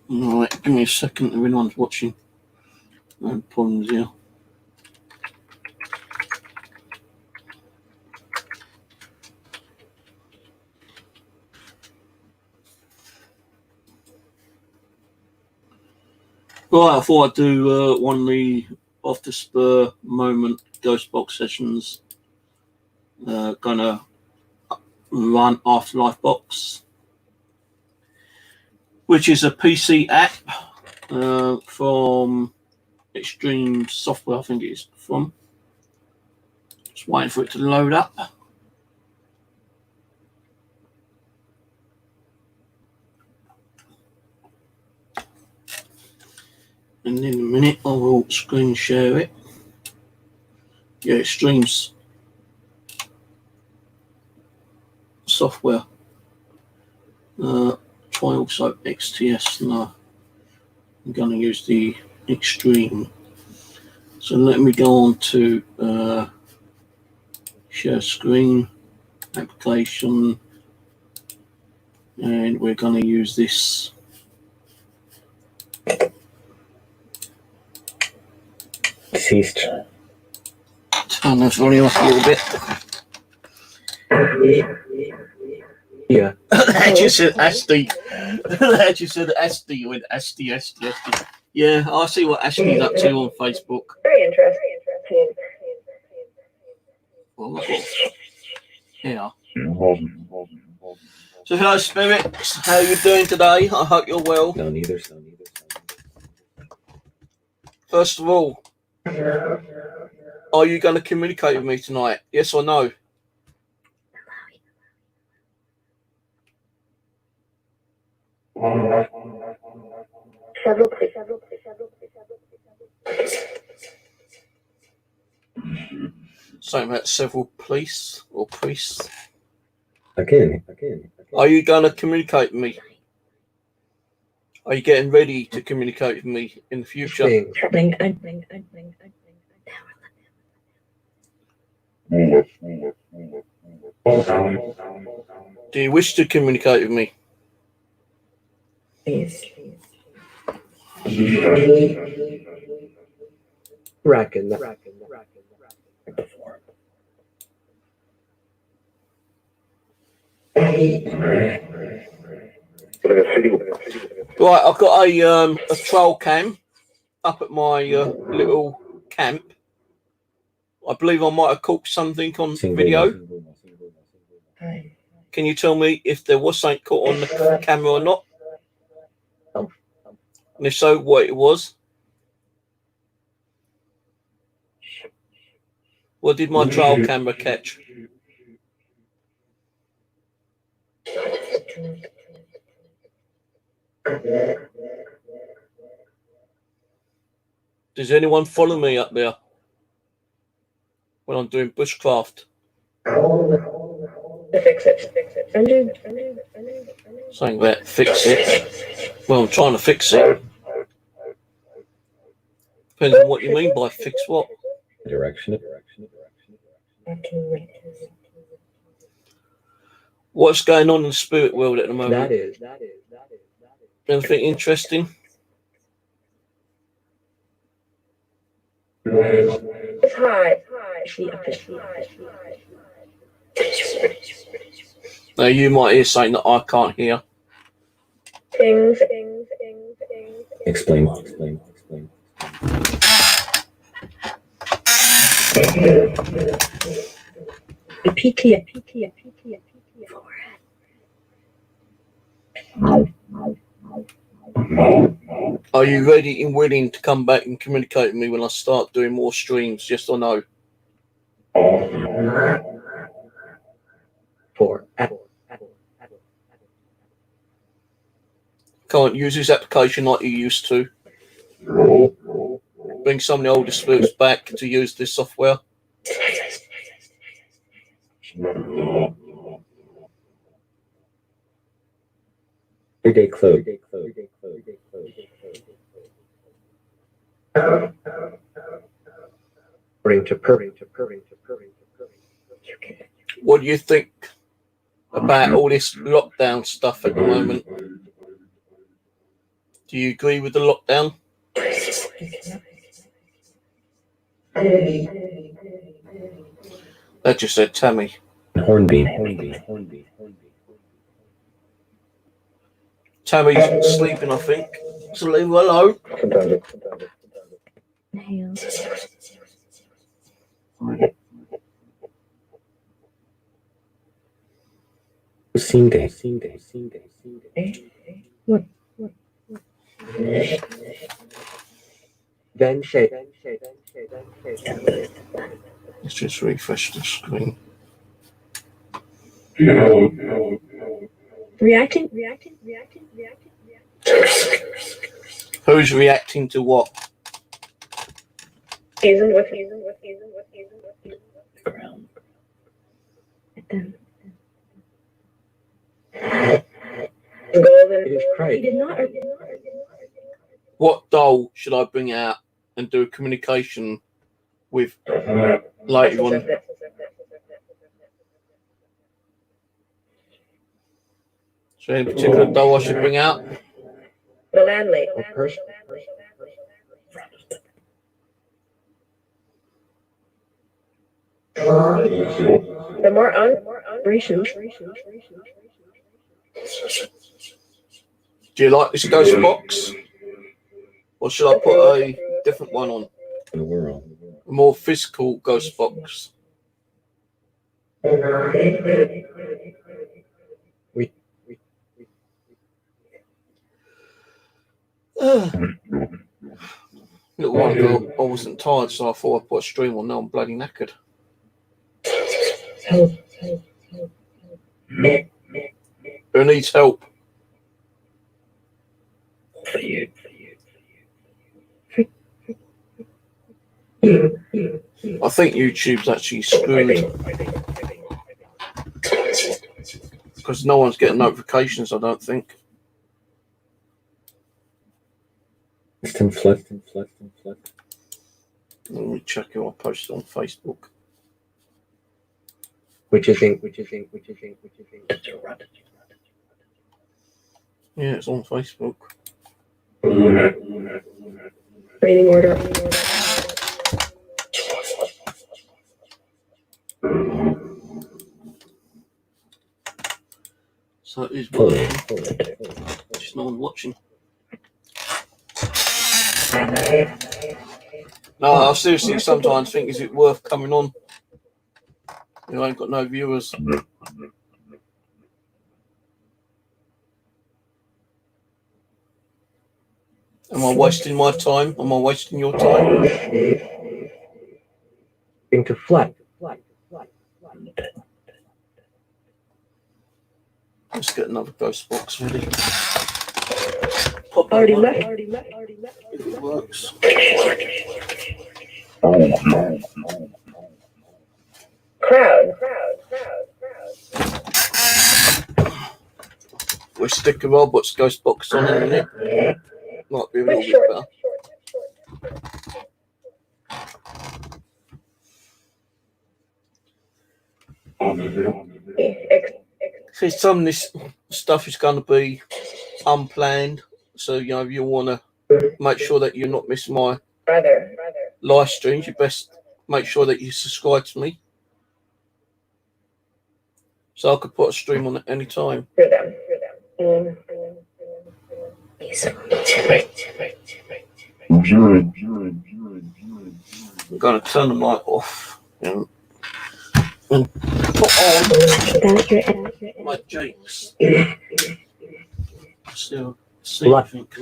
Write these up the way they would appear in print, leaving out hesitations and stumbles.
Right, give me a second. Everyone's watching. No problems here. Right, I thought I'd do one of the off the spur moment ghost box sessions. Gonna run Afterlife Box, which is a PC app from Extreme Software, I think it is from. Just waiting for it to load up. And in a minute I will screen share it. Yeah, Extreme Software. Try also XTS. No, I'm going to use the Extreme. So let me go on to share screen, application, and we're going to use this. Ceased. Turn this volume up a little bit. Yeah. That just said Asti. That just said Asti. You went Asti. Yeah, I see what Asti's up to on Facebook. Very interesting. Well, yeah. So hello, spirits. How are you doing today? I hope you're well. No, neither. First of all, are you going to communicate with me tonight? Yes or no? Something about several police or priests. Again. Are you going to communicate with me? Are you getting ready to communicate with me in the future? Do you wish to communicate with me? Please. Reckon. Right, I've got a troll cam up at my little camp. I believe I might have caught something on video. Can you tell me if there was something caught on the camera or not? And if so, what it was? What did my trail camera catch? Does anyone follow me up there when I'm doing bushcraft? Fix it. Saying that, fix it. Well, I'm trying to fix it. Depends on what you mean by fix what. Direction. What's going on in the spirit world at the moment? That is. Anything interesting? It's high. Now you might hear something that I can't hear. Things. Explain. PT. Are you ready and willing to come back and communicate with me when I start doing more streams? Yes or no? For Can't use this application like you used to. Bring some of the older spirits back to use this software. everyday clothes. Bring to purring. What do you think about all this lockdown stuff at the moment? Do Do you agree with the lockdown? That just said Tammy. Hornby. Tammy's sleeping, I think. So leave her alone. Scene day. Then shade. Let's just refresh the screen. Reacting. Who's reacting to what? Season with Golden. It is Craig. He did not. What doll should I bring out and do a communication with later on? Is there any particular doll I should bring out? The landlady. Or person. The more reasons. Do you like this ghost box? Or should I put a different one on? In the world. A more physical ghost box? A little while ago, I wasn't tired, so I thought I'd put a stream on. Now I'm bloody knackered. Who needs help? For you. I think YouTube's actually screwed because no one's getting notifications, I don't think. Instant flip. Let me check who I posted on Facebook. Which you think? Yeah, it's on Facebook. Reading order. So it is working. Just no one watching. No, I seriously sometimes think, is it worth coming on? You know, I ain't got no viewers. Am I wasting my time? Am I wasting your time? Into flat. Let's get another ghost box ready. Pop that Already one. left. If it works. Crowd. We stick a Robots ghost box on it, innit? Might be a little bit better. See, some of this stuff is going to be unplanned, so you know if you want to make sure that you're not missing my Brother. live streams, you best make sure that you subscribe to me, so I could put a stream on at any time. For them. I'm going to turn the mic off and put on my Jakes. Still, see, I think.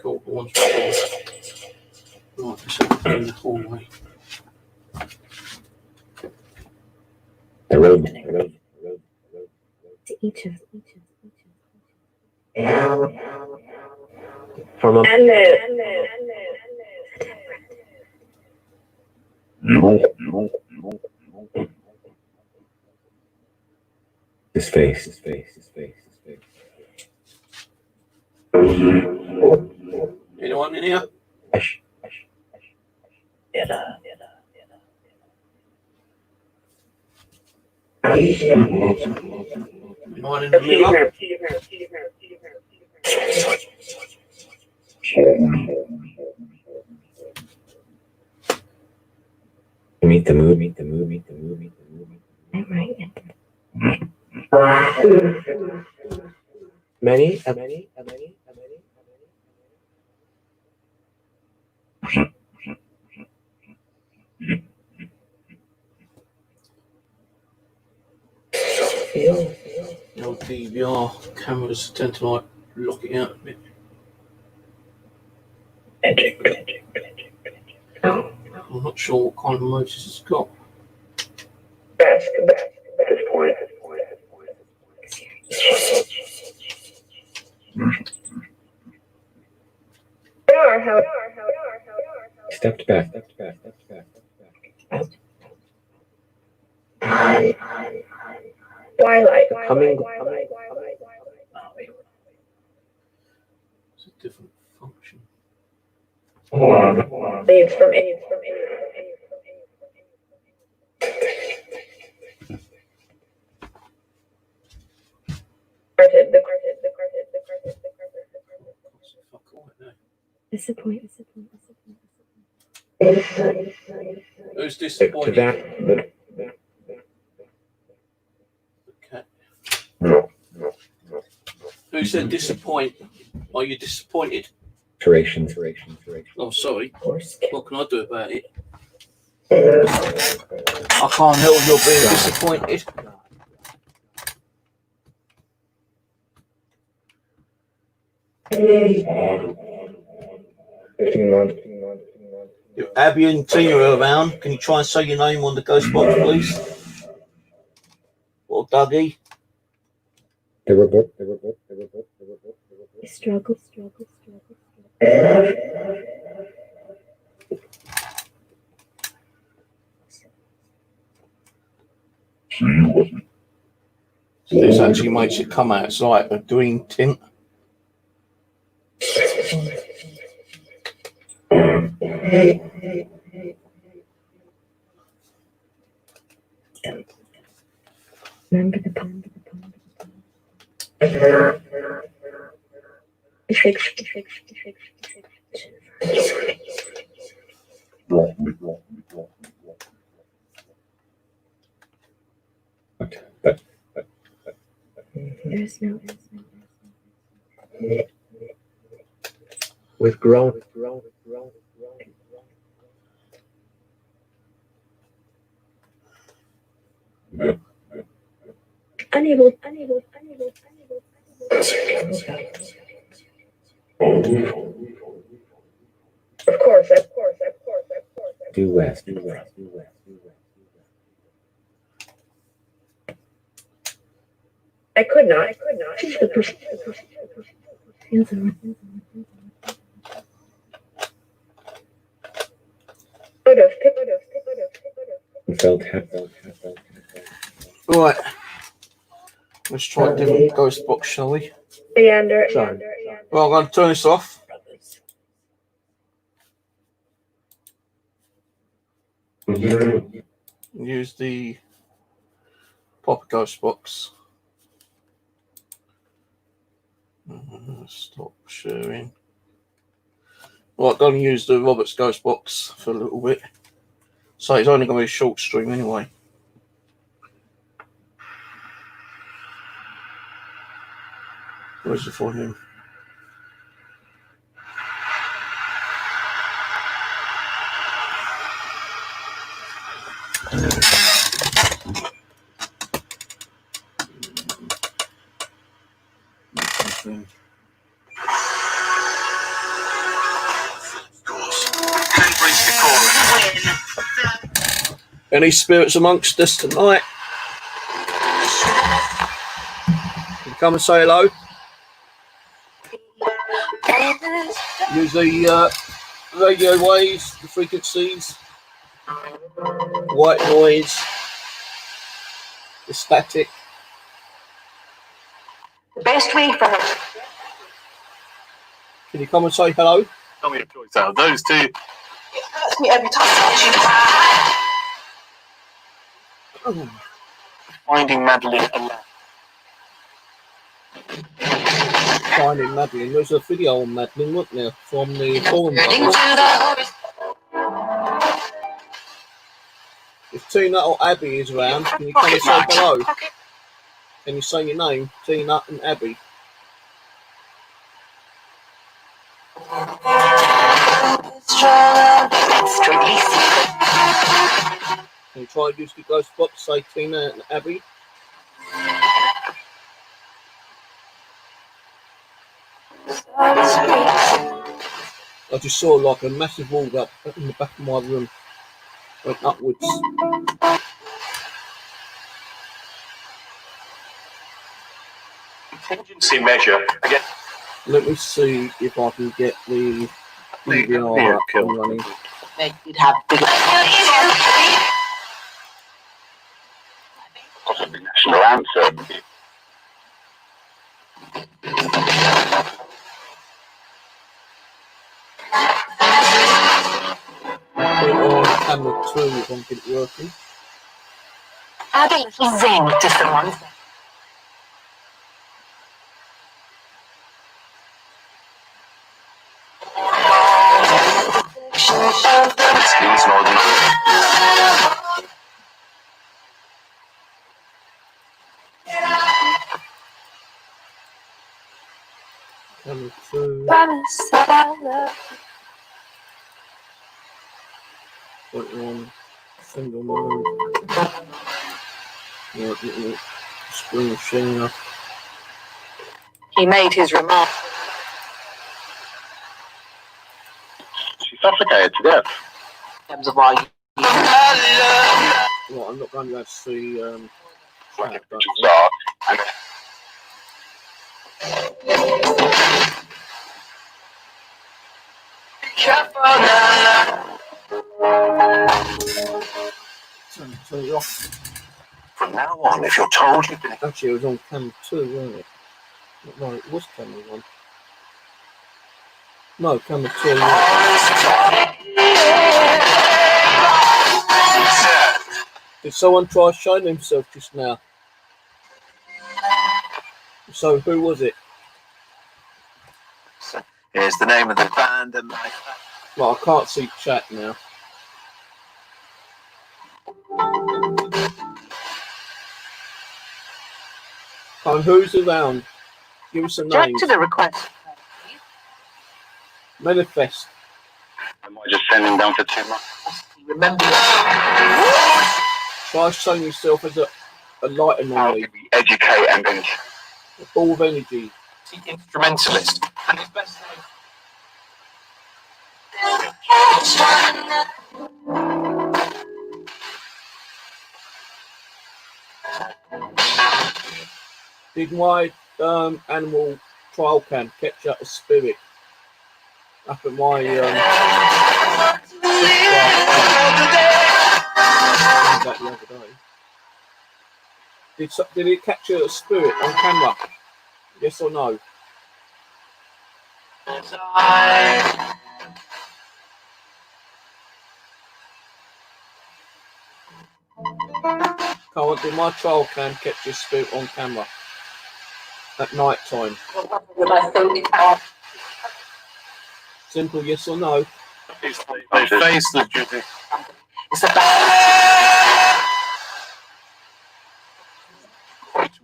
Cool. One's right, just in the hallway. The road. Each of From a his face. Anyone in here? Mine in the middle. Meet the mood, meet the mood, meet the mood, meet the mood, meet the mood. Many. The old DVR cameras tend to like lock it out a bit. I'm not sure what kind of motors it's got. Best at this point. Stepped back. Twilight. It's a different function. Leads from any. Fuck all right now. Disappoint. Who's To disappointed? that, The cat. Who said disappoint? Are you disappointed? duration. Oh, sorry. Horse. What can I do about it? I can't help you're being disappointed. If Abby and Tina are around, can you try and say your name on the ghost box, please? Or Dougie? They were both. Struggle. This actually makes it come out. It's like a green tint. Remember the pond. But There's no. with grown. Unable. Of course. Due west. I could not. Feel the Felt. Right. Let's try a different ghost box, shall we? Leander. Well, I'm going to turn this off. Use the Pop Ghost box. Stop sharing. Right, going to use the Robert's Ghost box for a little bit. So it's only going to be a short stream anyway. Where's the volume? Any spirits amongst us tonight? Can you come and say hello? Use the radio waves, the frequencies, white noise, the static. The best way for her. Can you come and say hello? Tell me your choice out of those two. It hurts me every time I touch you. Oh. Finding Madeline alive. Finding Madeline. There's a video on Madeline, wasn't there, from the forum. If Tina or Abby is around, can you come and say hello? Can you say your name, Tina and Abby? Can you try and use the ghost box, say Tina and Abby? I just saw like a massive wall up in the back of my room. Went upwards. Contingency measure. Again. Let me see if I can get the DVR up and running. They did have bigger. Possibly national anthem. Put it on camera 2 if I can get it working. Add a little zing to someone's. Camera 2. Put it on single mode. Yeah, screen share. He made his remark. She suffocated to death. In terms of why Well, I'm not going to be able to see Like chat, it but pictures are. And turn it off. from now on, if you're told you've been Actually, it was on camera 2, wasn't it? No, it was camera 1. No, camera 2. Yeah. Did someone try showing himself just now? So, who was it? here's the name of the band and my Well, I can't see chat now. And who's around? Give us a Jack name. to the request. Manifest. Am I just sending down for 2 months? Remember, Try showing yourself as a light How anomaly, can we educate and then a ball of energy. instrumentalist? And his best name. Did my animal trial cam catch up a spirit up at my that the other day? Did it capture a spirit on camera? Yes or no? Carl, did my trial cam catch a spirit on camera at night time? Simple yes or no. They face the duty. it's about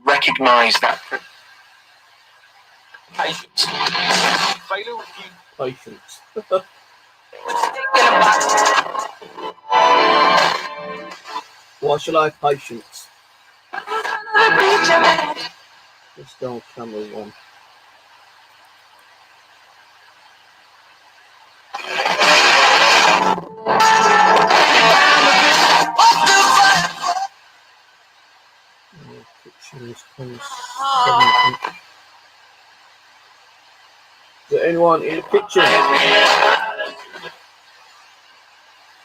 Recognise that. Patience. Failure with you. Patience. Why should I have patience? Let's go on camera 1. Kitchen is 27. Is there anyone in the kitchen?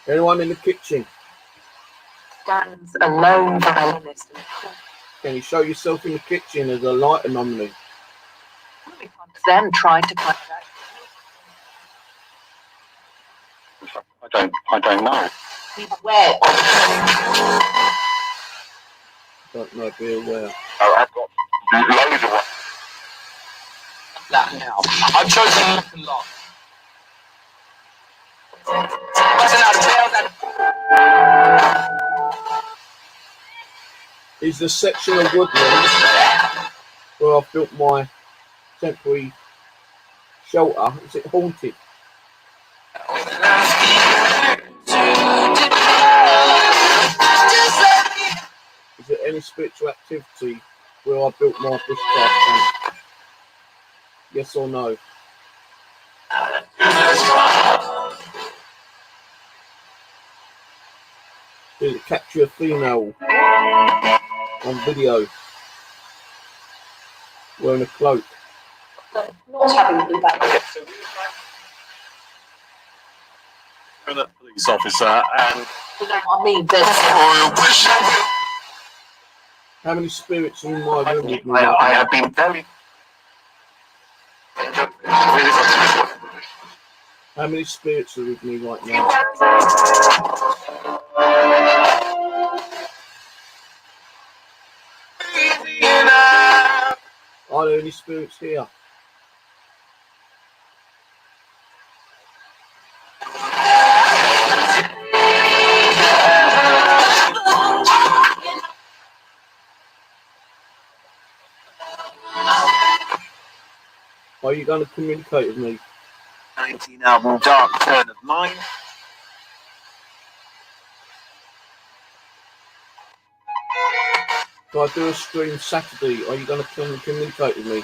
Anyone in the kitchen? Dan's a lone violinist. Can you show yourself in the kitchen as a light anomaly? Them trying to find out. I don't know. Beware. Don't know, be aware. Oh, I've got loads of that now. I've chosen lock and lock. Is the section of woodland where I've built my temporary shelter, is it haunted? Is there any spiritual activity where I built my bushcraft camp? Yes or no? Did it capture a female on video wearing a cloak? Not having blue back. The police officer and You know what I mean? There's How many spirits are in my room with me? I have been very How many spirits are with me right now? Are there any spirits here? Are you going to communicate with me? 19 album Dark Turn of Mind. If I do a stream Saturday, are you going to come and communicate with me?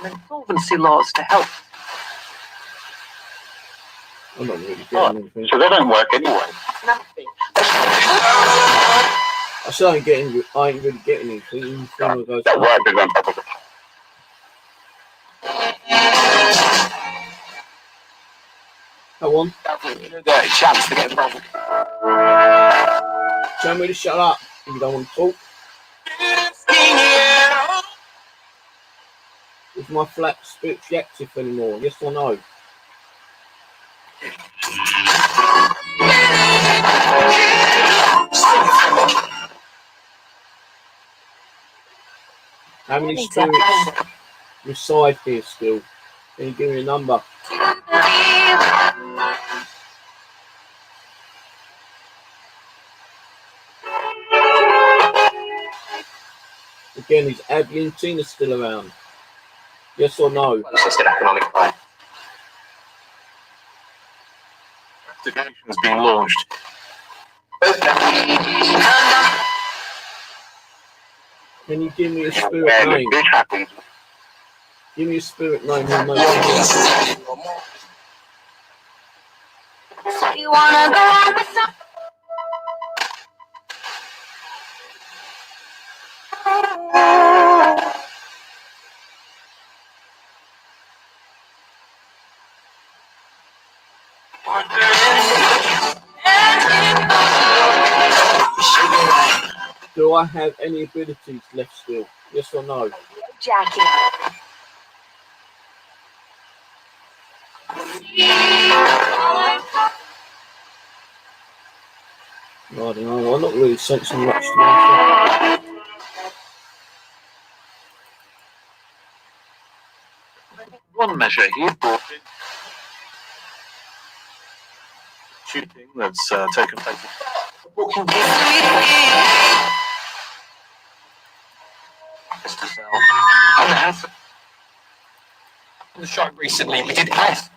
insolvency laws to help. I'm not really getting anything. So they don't work anyway. Nothing. I say I ain't really getting anything. Goes, That work is on top of it. Go on, You get a chance to get involved. tell me to shut up if you don't want to talk. Is my flat spiritually active anymore? Yes or no? How many spirits reside here still? Can you give me a number? Again, is Abby and Tina still around? Yes or no? Assisted economic crime. Investigation's been launched. Can you give me a spirit name? Give me a spirit name who knows me. You wanna go on with some? Do I have any abilities left still? Yes or no? Jackie. I don't know. I'm not really sensing much to myself. One measure he brought in shooting that's taken place. Mr. Cell. On the show recently, we did S.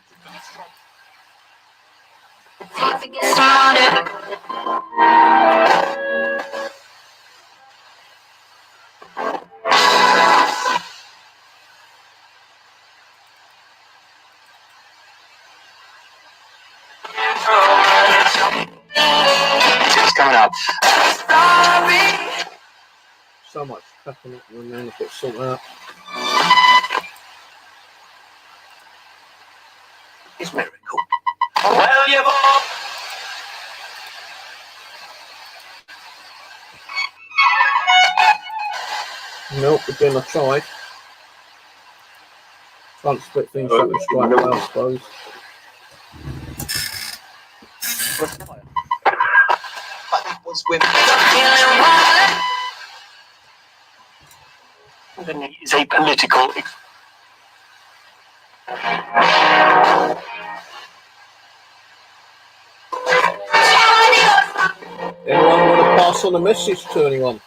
It's coming up. So much cracking up and then I've got to sort out. It's miracle. Well, you've all. Nope, again I tried. Can't split things up and strike away, I suppose. But it was women. Underneath is a political. Anyone want to pass on a message to anyone?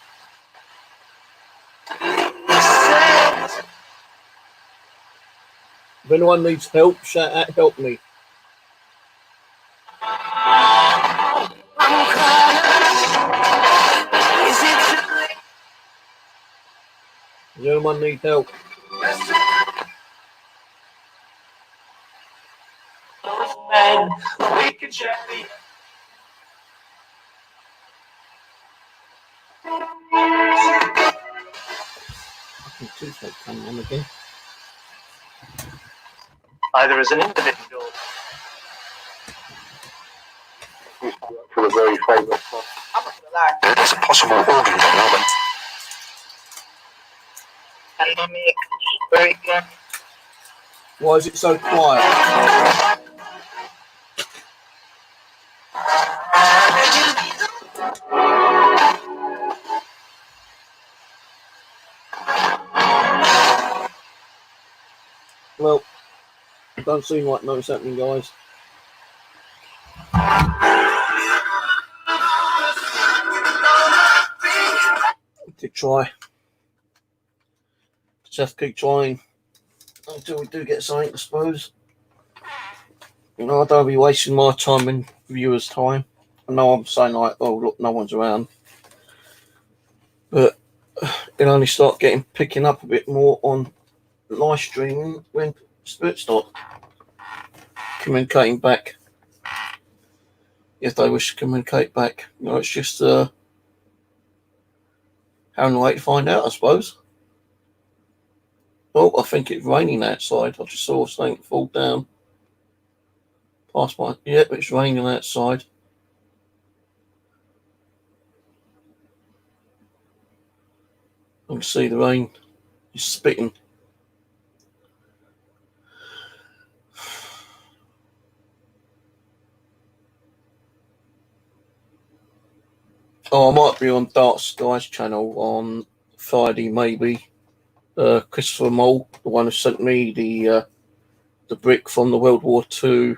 If anyone needs help, shout out, help me. Does anyone need help? Men, we can share the. Fucking toothache coming on again. Either as an individual. For a very favourite song. There's a possible organ development. Why is it so quiet? Well, don't seem like nothing's happening, guys. To try. Just have to keep trying until we do get something, I suppose. You know, I don't be wasting my time and viewers' time. I know I'm saying like, oh look, no one's around, but it'll only start picking up a bit more on live streaming when spirits start communicating back, if they wish to communicate back. You know, it's just having to wait to find out, I suppose. Oh, I think it's raining outside. I just saw something fall down past my. Yep, it's raining outside. I can see the rain is spitting. Oh, I might be on Dark Skies channel on Friday, maybe. Christopher Mole, the one who sent me the brick from the World War II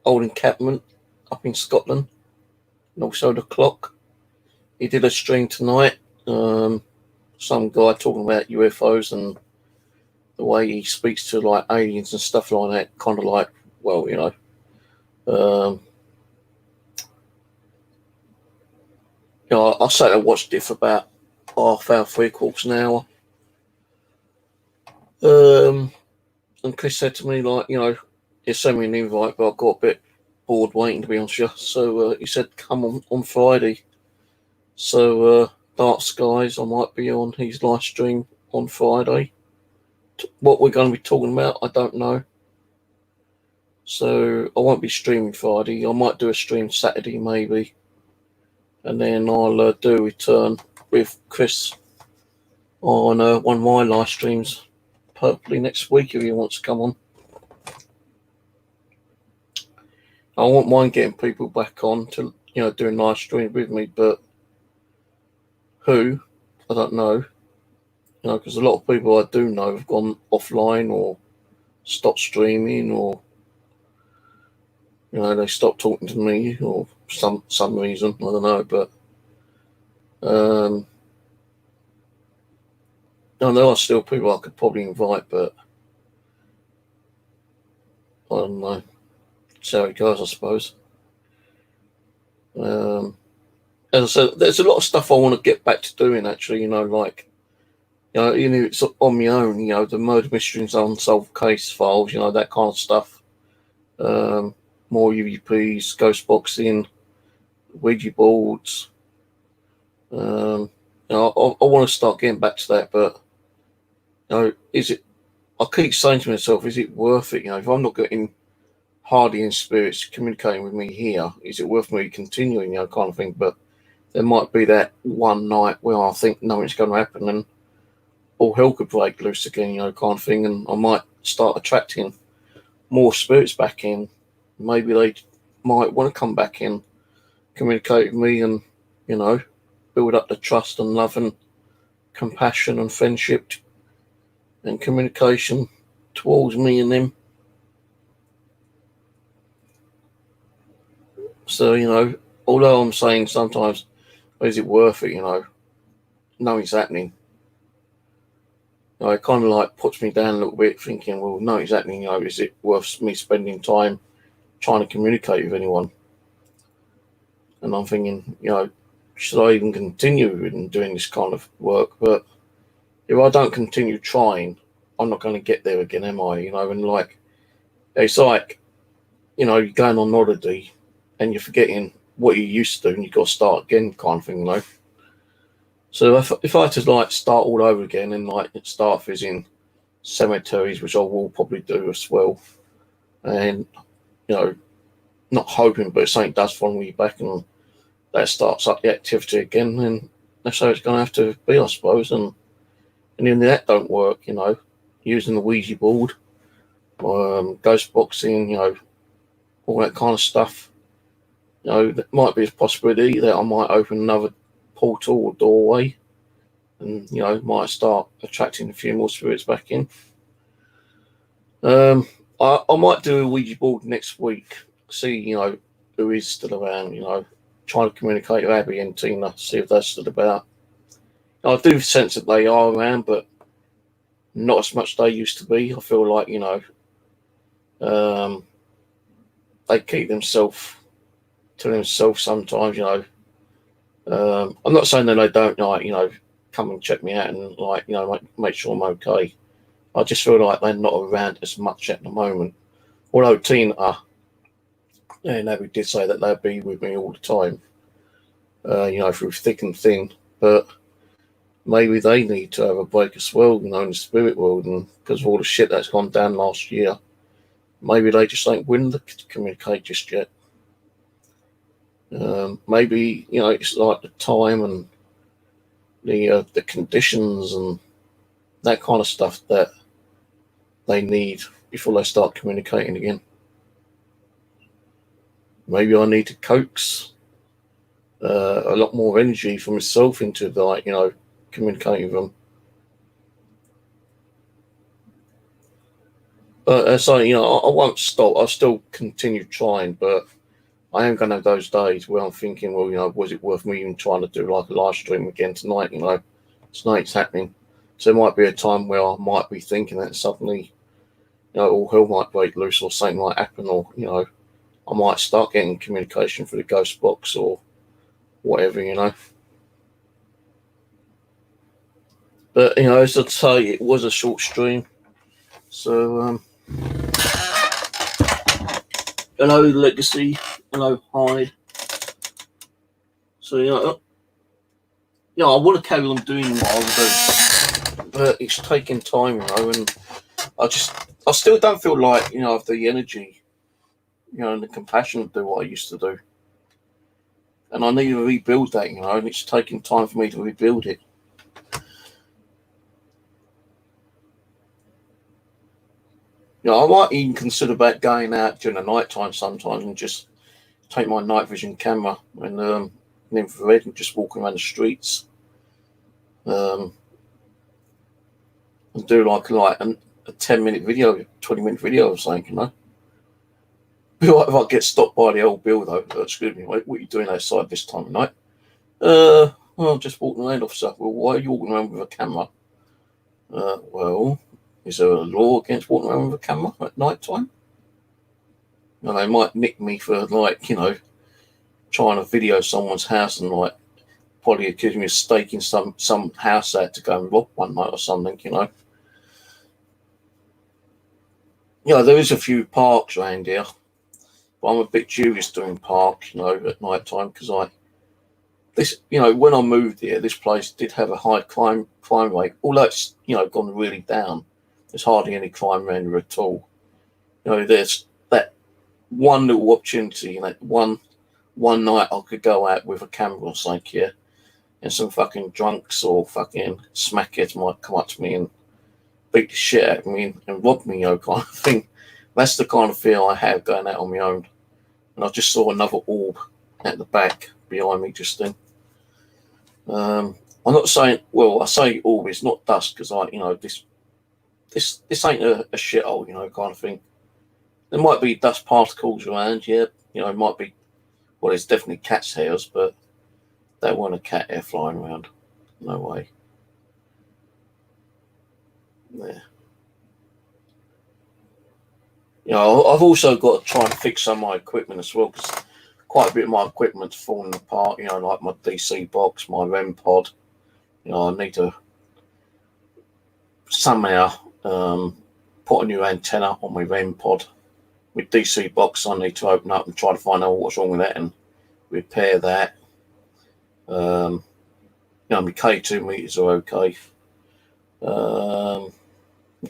old encampment up in Scotland, and also the clock. He did a stream tonight. Some guy talking about UFOs and the way he speaks to like aliens and stuff like that. Kind of like, well, you know. You know, I sat and watched it for about half hour, 3/4 an hour. And Chris said to me, like, you know, he sent me an invite, but I got a bit bored waiting, to be honest with you. So he said, come on Friday. So Dark Skies, I might be on his live stream on Friday. What we're going to be talking about, I don't know. So I won't be streaming Friday. I might do a stream Saturday, maybe. And then I'll do a return with Chris on one of my live streams, hopefully next week if he wants to come on. I won't mind getting people back on to, you know, doing live stream with me, but who, I don't know. You know, because a lot of people I do know have gone offline or stopped streaming, or you know, they stopped talking to me or some reason, I don't know, but there are still people I could probably invite, but I don't know. See how it goes, I suppose. As I said, there's a lot of stuff I want to get back to doing, actually, you know, like, you know, even if it's on my own, you know, the murder mysteries, unsolved case files, you know, that kind of stuff. More UVPs, ghost boxing, Ouija boards. You know, I want to start getting back to that, but you know, I keep saying to myself, is it worth it? You know, if I'm not getting hardly in spirits communicating with me here, is it worth me continuing? You know, kind of thing. But there might be that one night where I think nothing's going to happen and all hell could break loose again, you know, kind of thing, and I might start attracting more spirits back in. Maybe they might want to come back in, communicate with me, and you know, build up the trust and love and compassion and friendship and communication towards me and them. So, you know, although I'm saying sometimes, is it worth it, you know, nothing's happening. You know, it kind of like puts me down a little bit thinking, well, no, exactly, you know, is it worth me spending time trying to communicate with anyone? And I'm thinking, you know, should I even continue in doing this kind of work? But if I don't continue trying, I'm not going to get there again, am I? You know, and like, it's like, you know, you're going on holiday and you're forgetting what you used to do and you've got to start again kind of thing, you know. So if I had to like start all over again and like start visiting cemeteries, which I will probably do as well, and, you know, not hoping, but if something does follow me back and that starts up the activity again, then that's how it's going to have to be, I suppose. And if that don't work, you know, using the Ouija board, ghost boxing, you know, all that kind of stuff, you know, that might be a possibility that I might open another portal or doorway and, you know, might start attracting a few more spirits back in. I might do a Ouija board next week, see, you know, who is still around, you know, trying to communicate with Abby and Tina, see if they're still about. I do sense that they are around, but not as much as they used to be. I feel like, you know, they keep themselves to themselves sometimes, you know. I'm not saying that they don't, like, you know, come and check me out and, like, you know, make sure I'm okay. I just feel like they're not around as much at the moment. Although Tina and Abby did say that they'd be with me all the time, you know, through thick and thin. But maybe they need to have a break as well, you know, in the spirit world, and because of all the shit that's gone down last year, maybe they just ain't willing to communicate just yet. Maybe, you know, it's like the time and the conditions and that kind of stuff that they need before they start communicating again. Maybe I need to coax a lot more energy for myself into, like, you know, communicating with them. But so, you know, I won't stop. I'll still continue trying, but I am going to have those days where I'm thinking, well, you know, was it worth me even trying to do like a live stream again tonight? You know, tonight's happening. So there might be a time where I might be thinking that suddenly, you know, all hell might break loose or something might happen, or, you know, I might start getting communication through the ghost box or whatever, you know. But, you know, as I say, it was a short stream. So, hello, Legacy. Hello, Hyde. So, you know, I want to carry on doing what I was doing, but it's taking time, you know, and I still don't feel like, you know, I have the energy, you know, and the compassion to do what I used to do. And I need to rebuild that, you know, and it's taking time for me to rebuild it. You know, I might even consider about going out during the night time sometimes and just take my night vision camera and an infrared and just walk around the streets. And do like a 10-minute video, 20-minute video or something, you know. Be like if I get stopped by the old Bill though, excuse me, mate, what are you doing outside this time of night? Well, I'm just walking around, officer. Well, why are you walking around with a camera? Well, is there a law against walking around with a camera at night time? And they might nick me for, like, you know, trying to video someone's house and, like, probably accuse me of staking some house out to go and rob one night or something, you know. You know, there is a few parks around here, but I'm a bit dubious doing parks, you know, at night time, because you know, when I moved here, this place did have a high crime rate. Although it's, you know, gone really down, there's hardly any crime around here at all. You know, there's that one little opportunity, you know, one night I could go out with a camera or something here, and some fucking drunks or fucking smackheads might come up to me and beat the shit out of me and rob me, you know, kind of thing. That's the kind of fear I have going out on my own. And I just saw another orb at the back behind me just then. I'm not saying, well, I say all, it's not dust because this ain't a shithole, kind of thing. There might be dust particles around, yeah, it might be, well, there's definitely cat's hairs, but there weren't a cat hair flying around. No way. Yeah. I've also got to try and fix some of my equipment as well, because quite a bit of my equipment's falling apart, like my DC box, my REM pod. I need to somehow put a new antenna on my REM pod. With DC box, I need to open up and try to find out what's wrong with that and repair that. My K2 meters are okay. The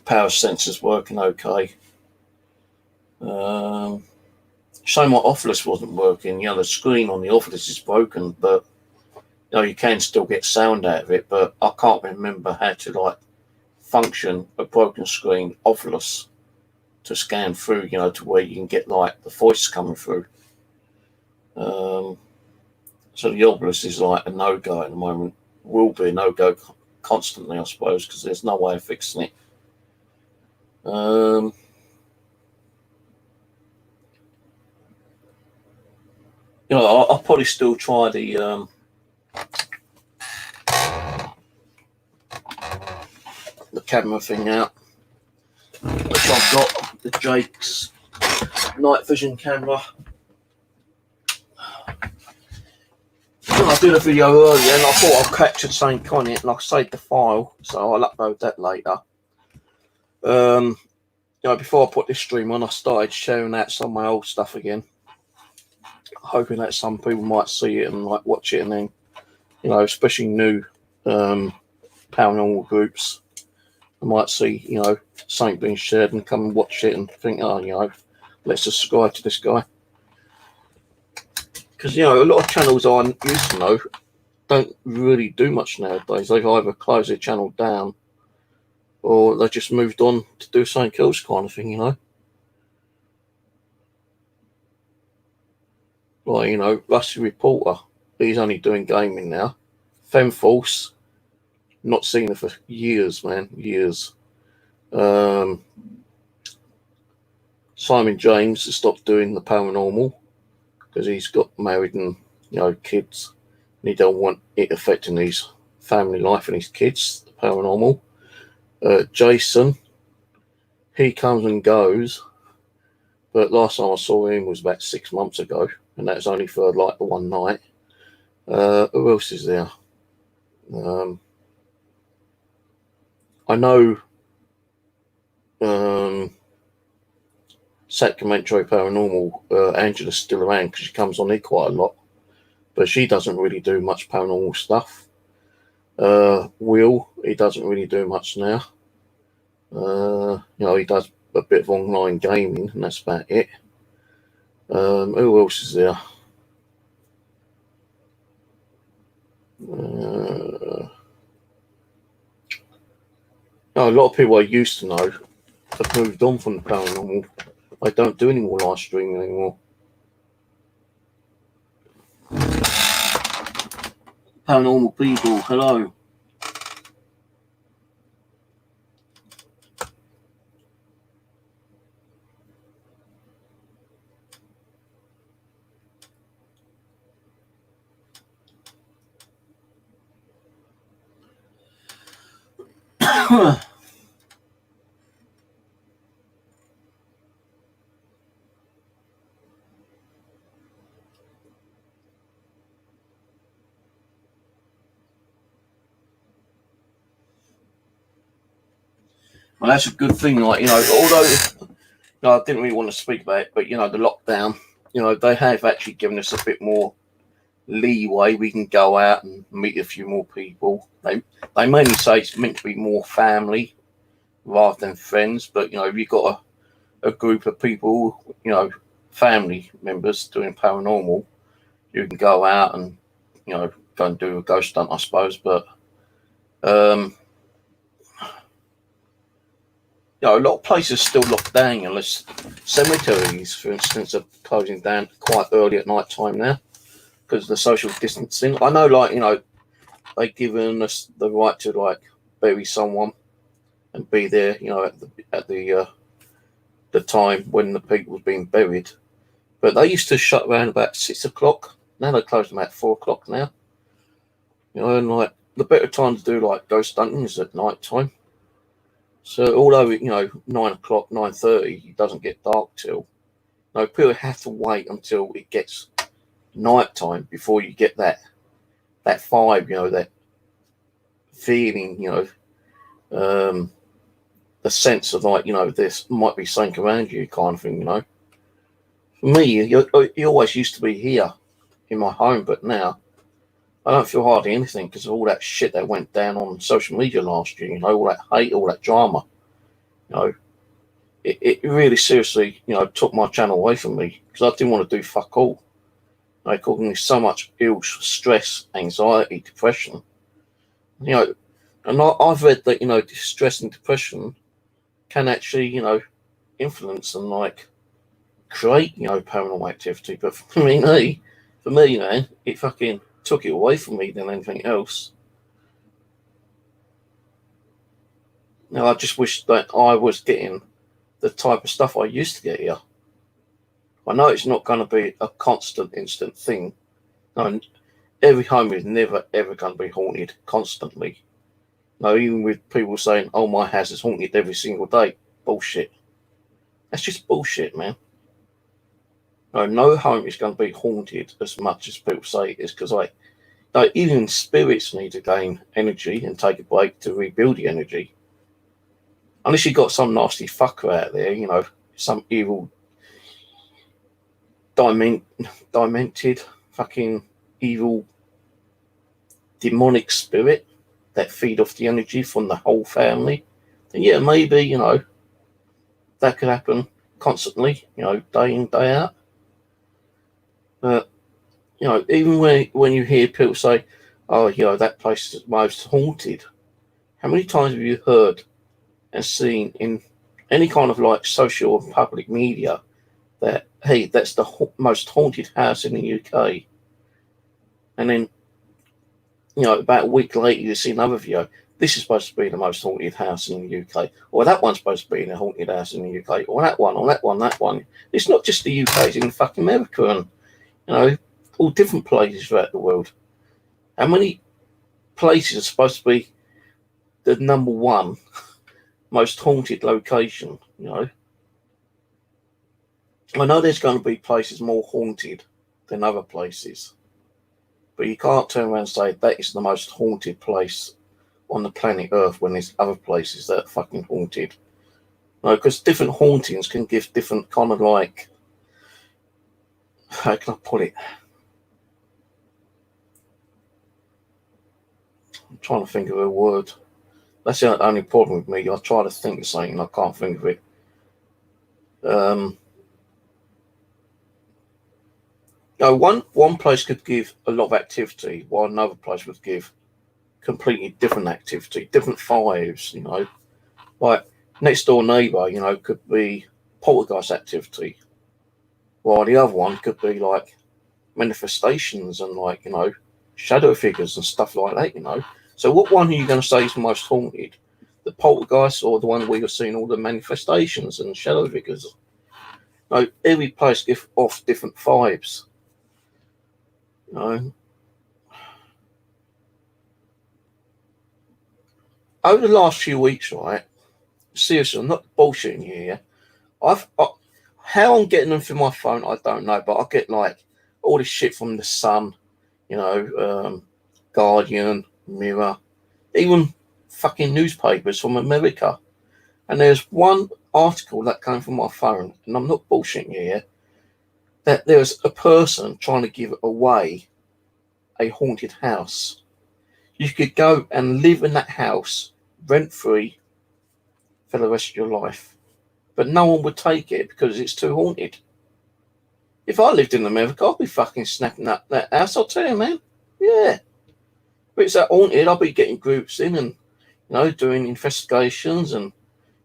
power sensor's working okay. So my Oculus wasn't working. The screen on the Oculus is broken, but you can still get sound out of it. But I can't remember how to function a broken screen Oculus to scan through, to where you can get the voice coming through. So the Oculus is a no-go at the moment. Will be a no-go constantly, I suppose, because there's no way of fixing it. I'll probably still try the camera thing out, which I've got, the Jake's night vision camera. I did a video earlier and I thought I captured something on it and I saved the file, so I'll upload that later. Before I put this stream on, I started sharing out some of my old stuff again, hoping that some people might see it and watch it, and then especially new paranormal groups, I might see something being shared and come and watch it and think, let's subscribe to this guy. Because a lot of channels I used to know don't really do much nowadays. They've either closed their channel down or they just moved on to do something else, kind of thing. Rusty Reporter, he's only doing gaming now. FemForce, not seen her for years, man, years. Simon James has stopped doing the paranormal because he's got married and kids, and he don't want it affecting his family life and his kids, the paranormal. Jason, he comes and goes, but last time I saw him was about 6 months ago, and that was only for the one night. Who else is there? I know Sacramento Paranormal, Angela's still around because she comes on here quite a lot, but she doesn't really do much paranormal stuff. Will, he doesn't really do much now. He does a bit of online gaming, and that's about it. Who else is there? A lot of people I used to know have moved on from the paranormal. I don't do any more live streaming anymore. Paranormal people, hello. Well, that's a good thing, although I didn't really want to speak about it, but the lockdown, they have actually given us a bit more leeway. We can go out and meet a few more people. They mainly say it's meant to be more family rather than friends, but if you've got a group of people, family members doing paranormal, you can go out and go and do a ghost hunt, I suppose. But a lot of places still locked down, unless cemeteries, for instance, are closing down quite early at night time now because of the social distancing. I know, they given us the right to like bury someone and be there, you know, at the time when the people was being buried. But they used to shut around about 6 o'clock. Now they close them at 4 o'clock now. You know, and like the better time to do like ghost hunting is at night time. So although, you know, 9 o'clock, 9:30, it doesn't get dark till. No, people have to wait until it gets night time before you get that vibe, you know, that feeling, you know, the sense of like, you know, this might be something around you kind of thing, you know. For me, you always used to be here in my home, but now I don't feel hardly anything because of all that shit that went down on social media last year, you know, all that hate, all that drama, you know. It really seriously, you know, took my channel away from me because I didn't want to do fuck all. It caused me so much ill stress, anxiety, depression. You know, and I've read that, you know, stress and depression can actually, you know, influence and like create, you know, paranormal activity. But for me, man, it fucking took it away from me than anything else. Now I just wish that I was getting the type of stuff I used to get here. I know it's not going to be a constant, instant thing. No, every home is never, ever going to be haunted constantly. No, even with people saying, oh, my house is haunted every single day. Bullshit. That's just bullshit, man. No home is going to be haunted as much as people say it is, because even spirits need to gain energy and take a break to rebuild the energy. Unless you've got some nasty fucker out there, you know, some evil, demented, fucking evil, demonic spirit that feed off the energy from the whole family, then yeah, maybe, you know, that could happen constantly, you know, day in, day out. But, you know, even when you hear people say, oh, you know, that place is most haunted, how many times have you heard and seen in any kind of like social or public media that, hey, that's the most haunted house in the UK? And then, you know, about a week later, you see another video. This is supposed to be the most haunted house in the UK. Or that one's supposed to be the haunted house in the UK. Or that one. It's not just the UK, it's in fucking America and, you know, all different places throughout the world. How many places are supposed to be the number one most haunted location, you know? I know there's going to be places more haunted than other places, but you can't turn around and say that is the most haunted place on the planet Earth when there's other places that are fucking haunted. No, because different hauntings can give different kind of like, how can I put it? I'm trying to think of a word. That's the only problem with me. I try to think of something and I can't think of it. One place could give a lot of activity, while another place would give completely different activity, different vibes, you know. Like next door neighbour, you know, could be poltergeist activity, while the other one could be like manifestations and like, you know, shadow figures and stuff like that, you know. So what one are you going to say is the most haunted? The poltergeist or the one where you're seeing all the manifestations and shadow figures? No, every place gives off different vibes. You know. Over the last few weeks, right? Seriously, I'm not bullshitting here. How I'm getting them through my phone, I don't know, but I get like all this shit from the Sun, you know, Guardian, Mirror, even fucking newspapers from America. And there's one article that came from my phone, and I'm not bullshitting here, that there's a person trying to give away a haunted house. You could go and live in that house rent-free for the rest of your life, but no one would take it because it's too haunted. If I lived in America, I'd be fucking snapping up that house, I'll tell you, man. Yeah. But it's that haunted, I'll be getting groups in and, you know, doing investigations and,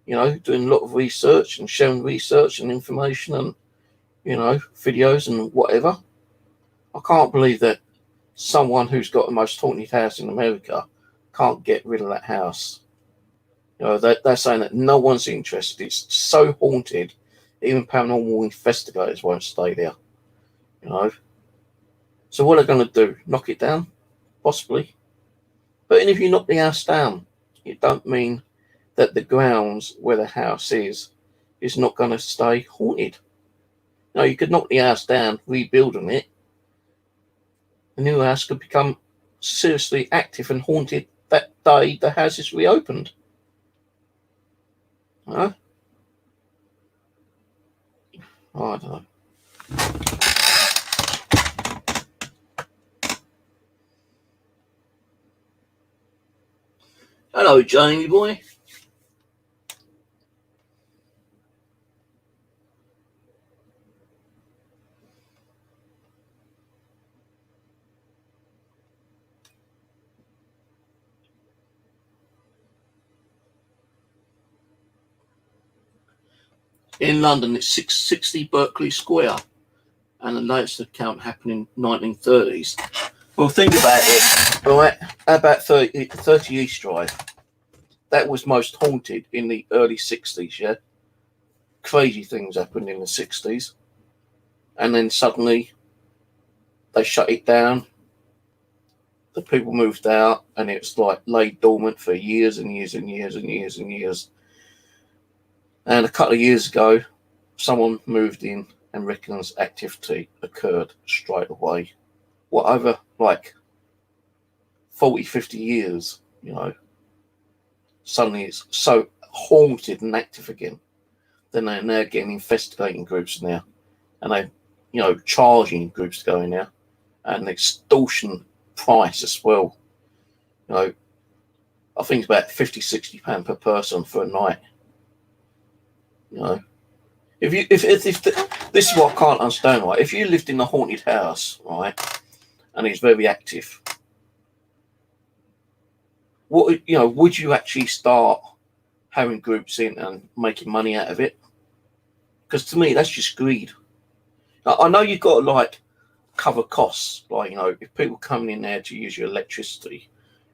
you know, doing a lot of research and sharing research and information and, you know, videos and whatever. I can't believe that someone who's got the most haunted house in America can't get rid of that house. You know, they're saying that no one's interested. It's so haunted, even paranormal investigators won't stay there. You know. So what are they going to do? Knock it down? Possibly. But if you knock the house down, it don't mean that the grounds where the house is not going to stay haunted. No, you could knock the house down, rebuilding it. The new house could become seriously active and haunted that day the house is reopened. Huh? I don't know. Hello, Jamie boy. In London, it's 660 Berkeley Square, and the latest account happened in 1930s. Well, think about it, right? About 30 East Drive. That was most haunted in the early 60s, yeah? Crazy things happened in the 60s. And then suddenly, they shut it down. The people moved out, and it's like laid dormant for years and years and years and years and years. And a couple of years ago, someone moved in and reckons activity occurred straight away. What, over like 40, 50 years, you know, suddenly it's so haunted and active again. Then they're now getting investigating groups now, and they, you know, charging groups to go in there, and extortion price as well. You know, I think it's about £50-60 per person for a night. You know, if this is what I can't understand, right? If you lived in a haunted house, right, and it's very active, what, you know, would you actually start having groups in and making money out of it? Because to me, that's just greed. Now, I know you've got to like cover costs, like, you know, if people coming in there to use your electricity,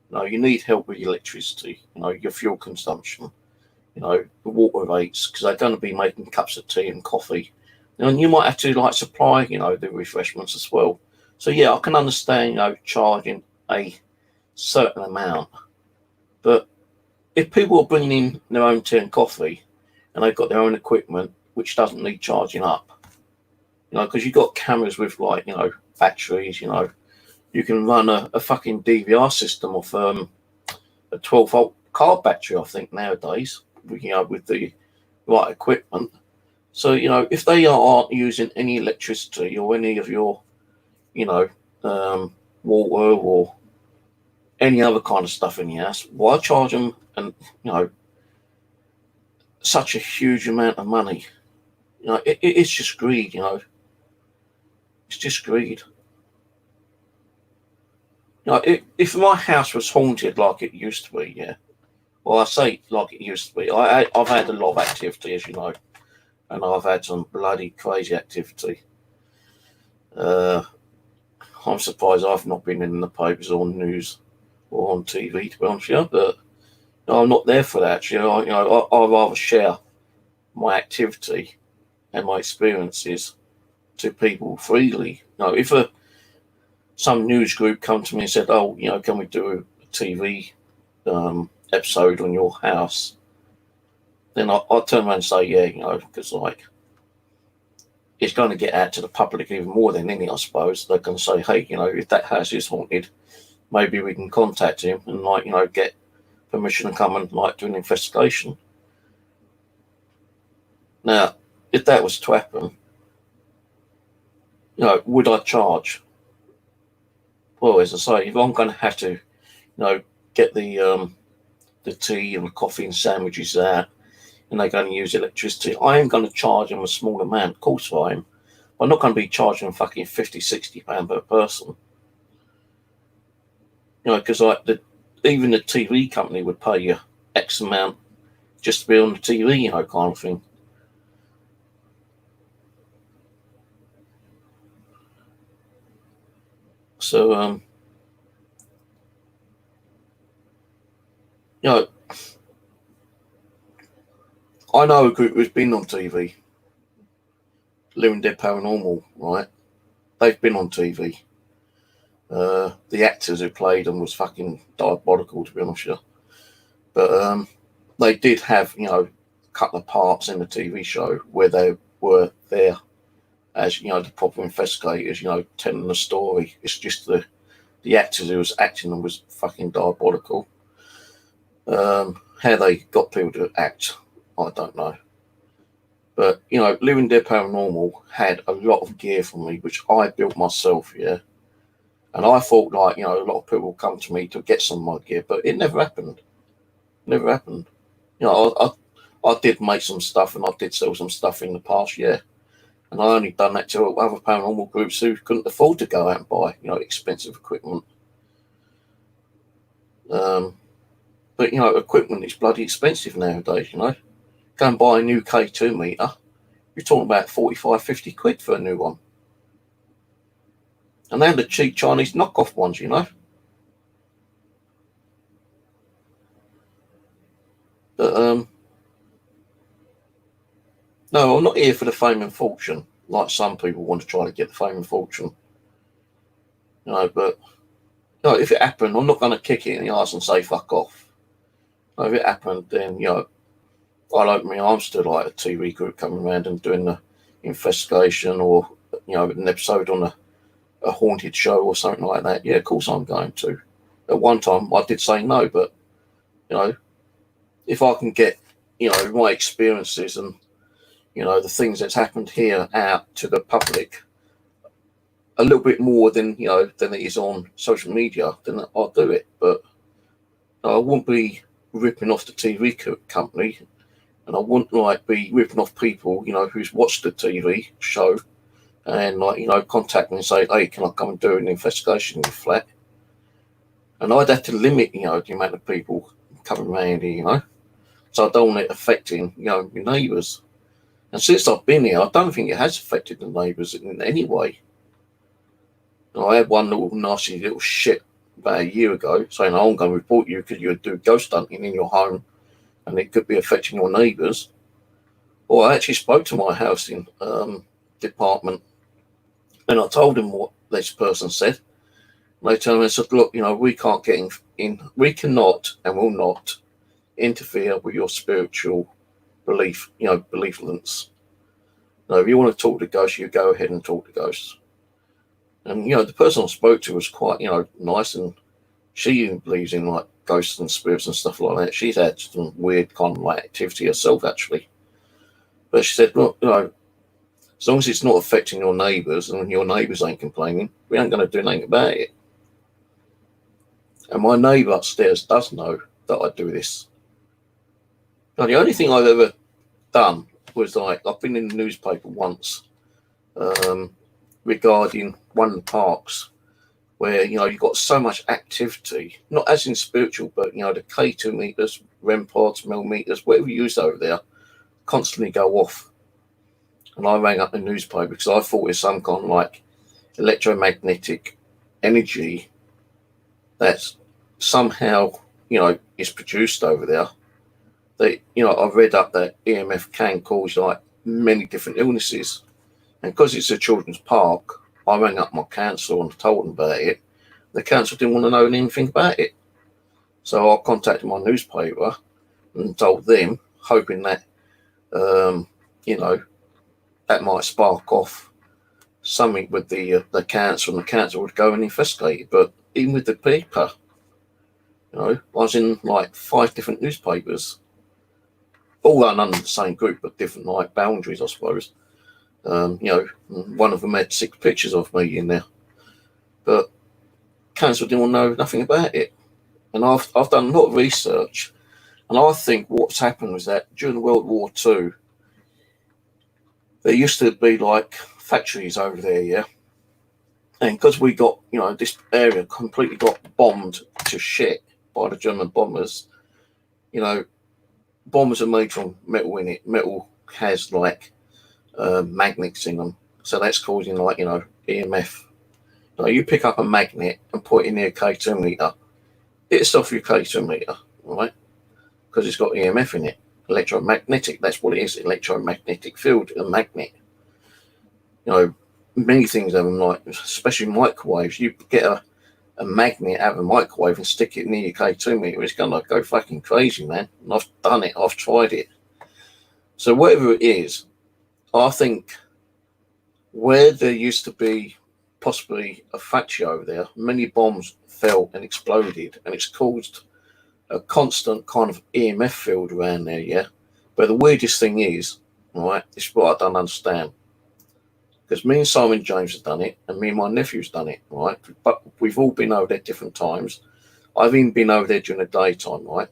you know, you need help with your electricity, you know, your fuel consumption, you know, the water rates, because they're going to be making cups of tea and coffee. And you might have to like supply, you know, the refreshments as well. So yeah, I can understand, you know, charging a certain amount. But if people are bringing in their own tea and coffee and they've got their own equipment, which doesn't need charging up, you know, because you've got cameras with like, you know, batteries, you know, you can run a fucking DVR system off a 12-volt car battery, I think, nowadays, you know, with the right equipment. So, you know, if they aren't using any electricity or any of your, you know, water or any other kind of stuff in the house, why charge them, and, you know, such a huge amount of money? You know, it's just greed, you know. It's just greed. You know, if my house was haunted like it used to be, yeah. Well, I say like it used to be. I've had a lot of activity, as you know, and I've had some bloody crazy activity. I'm surprised I've not been in the papers or news or on TV, to be honest with you, but no, I'm not there for that. Actually, I'd rather share my activity and my experiences to people freely. You know, if some news group come to me and said, "Oh, you know, can we do a TV episode on your house?" then I'll turn around and say, "Yeah," you know, because like it's going to get out to the public even more than any, I suppose. They're going to say, "Hey, you know, if that house is haunted, maybe we can contact him and, like, you know, get permission to come and like do an investigation." Now, if that was to happen, you know, would I charge? Well, as I say, if I'm going to have to, you know, get the tea and the coffee and sandwiches out, and they're going to use electricity, I am going to charge them a small amount. Of course I am. I'm not going to be charging them fucking £50-60 per person. You know, because like even the TV company would pay you X amount just to be on the TV, you know, kind of thing. So you know, I know a group who's been on TV, Living Dead Paranormal, right? They've been on TV. The actors who played them was fucking diabolical, to be honest with you. But they did have, you know, a couple of parts in the TV show where they were there as, you know, the proper investigators, you know, telling the story. It's just the actors who was acting them was fucking diabolical. How they got people to act, I don't know. But, you know, Living Dead Paranormal had a lot of gear from me, which I built myself, yeah. And I thought, like, you know, a lot of people come to me to get some of my gear, but it never happened. Never happened. You know, I did make some stuff and I did sell some stuff in the past year. And I only done that to other paranormal groups who couldn't afford to go out and buy, you know, expensive equipment. But, you know, equipment is bloody expensive nowadays, you know. Go and buy a new K2 meter, you're talking about 45, 50 quid for a new one. And they're the cheap Chinese knockoff ones, you know. But, no, I'm not here for the fame and fortune, like some people want to try to get the fame and fortune. You know, but, you know, if it happened, I'm not going to kick it in the arse and say fuck off. You know, if it happened, then, you know, I'll open my arms to like a TV group coming around and doing the investigation, or, you know, an episode on a haunted show or something like that. Yeah, of course I'm going to. At one time I did say no, but, you know, if I can get, you know, my experiences and, you know, the things that's happened here out to the public a little bit more than, you know, than it is on social media, then I'll do it. But I won't be ripping off the TV company. And I wouldn't like be ripping off people, you know, who's watched the TV show and, like, you know, contact me and say, hey, can I come and do an investigation in your flat? And I'd have to limit, you know, the amount of people coming around here, you know. So I don't want it affecting, you know, my neighbours. And since I've been here, I don't think it has affected the neighbours in any way. And I had one little nasty little shit about a year ago saying, oh, I'm going to report you because you do ghost hunting in your home and it could be affecting your neighbours. Well, I actually spoke to my housing department and I told them what this person said. And they told me, I said, look, you know, we can't get in, we cannot and will not interfere with your spiritual belief, you know, beliefless. No, if you want to talk to ghosts, you go ahead and talk to ghosts. And, you know, the person I spoke to was quite, you know, nice, and she believes in, like, ghosts and spirits and stuff like that. She's had some weird kind of, like, activity herself, actually. But she said, look, you know, as long as it's not affecting your neighbours and your neighbours ain't complaining, we ain't going to do anything about it. And my neighbour upstairs does know that I do this. Now, the only thing I've ever done was, like, I've been in the newspaper once regarding one of the parks where, you know, you've got so much activity, not as in spiritual, but, you know, the K2 meters, REM pods, mil meters, whatever you use over there, constantly go off. And I rang up the newspaper because I thought it was some kind of, like, electromagnetic energy that's somehow, you know, is produced over there. That, you know, I've read up that EMF can cause, like, many different illnesses. And because it's a children's park, I rang up my council and told them about it. The council didn't want to know anything about it. So I contacted my newspaper and told them, hoping that, you know, that might spark off something with the council, and the council would go and investigate it. But even with the paper, you know, I was in, like, 5 different newspapers, all run under the same group, but different, like, boundaries, I suppose. You know, one of them had 6 pictures of me in there, but council didn't want to know nothing about it. And I've done a lot of research, and I think what's happened was that during World War II, there used to be, like, factories over there, yeah. And because we got, you know, this area completely got bombed to shit by the German bombers, you know, bombers are made from metal in it. Metal has, like, magnets in them, so that's causing, like, you know, EMF. Now you pick up a magnet and put it in your K2 meter, it's off your K2 meter, right? because it's got EMF in it. Electromagnetic, that's what it is. Electromagnetic field, a magnet. You know, many things have them, like, especially microwaves. You get a magnet out of a microwave and stick it near your K2 meter, it's going to go fucking crazy, man. And I've done it. I've tried it. So whatever it is, I think where there used to be possibly a factory over there, many bombs fell and exploded, and it's caused a constant kind of EMF field around there, yeah? But the weirdest thing is, right, this is what I don't understand. Because me and Simon James have done it, and me and my nephew's done it, right? But we've all been over there different times. I've even been over there during the daytime, right?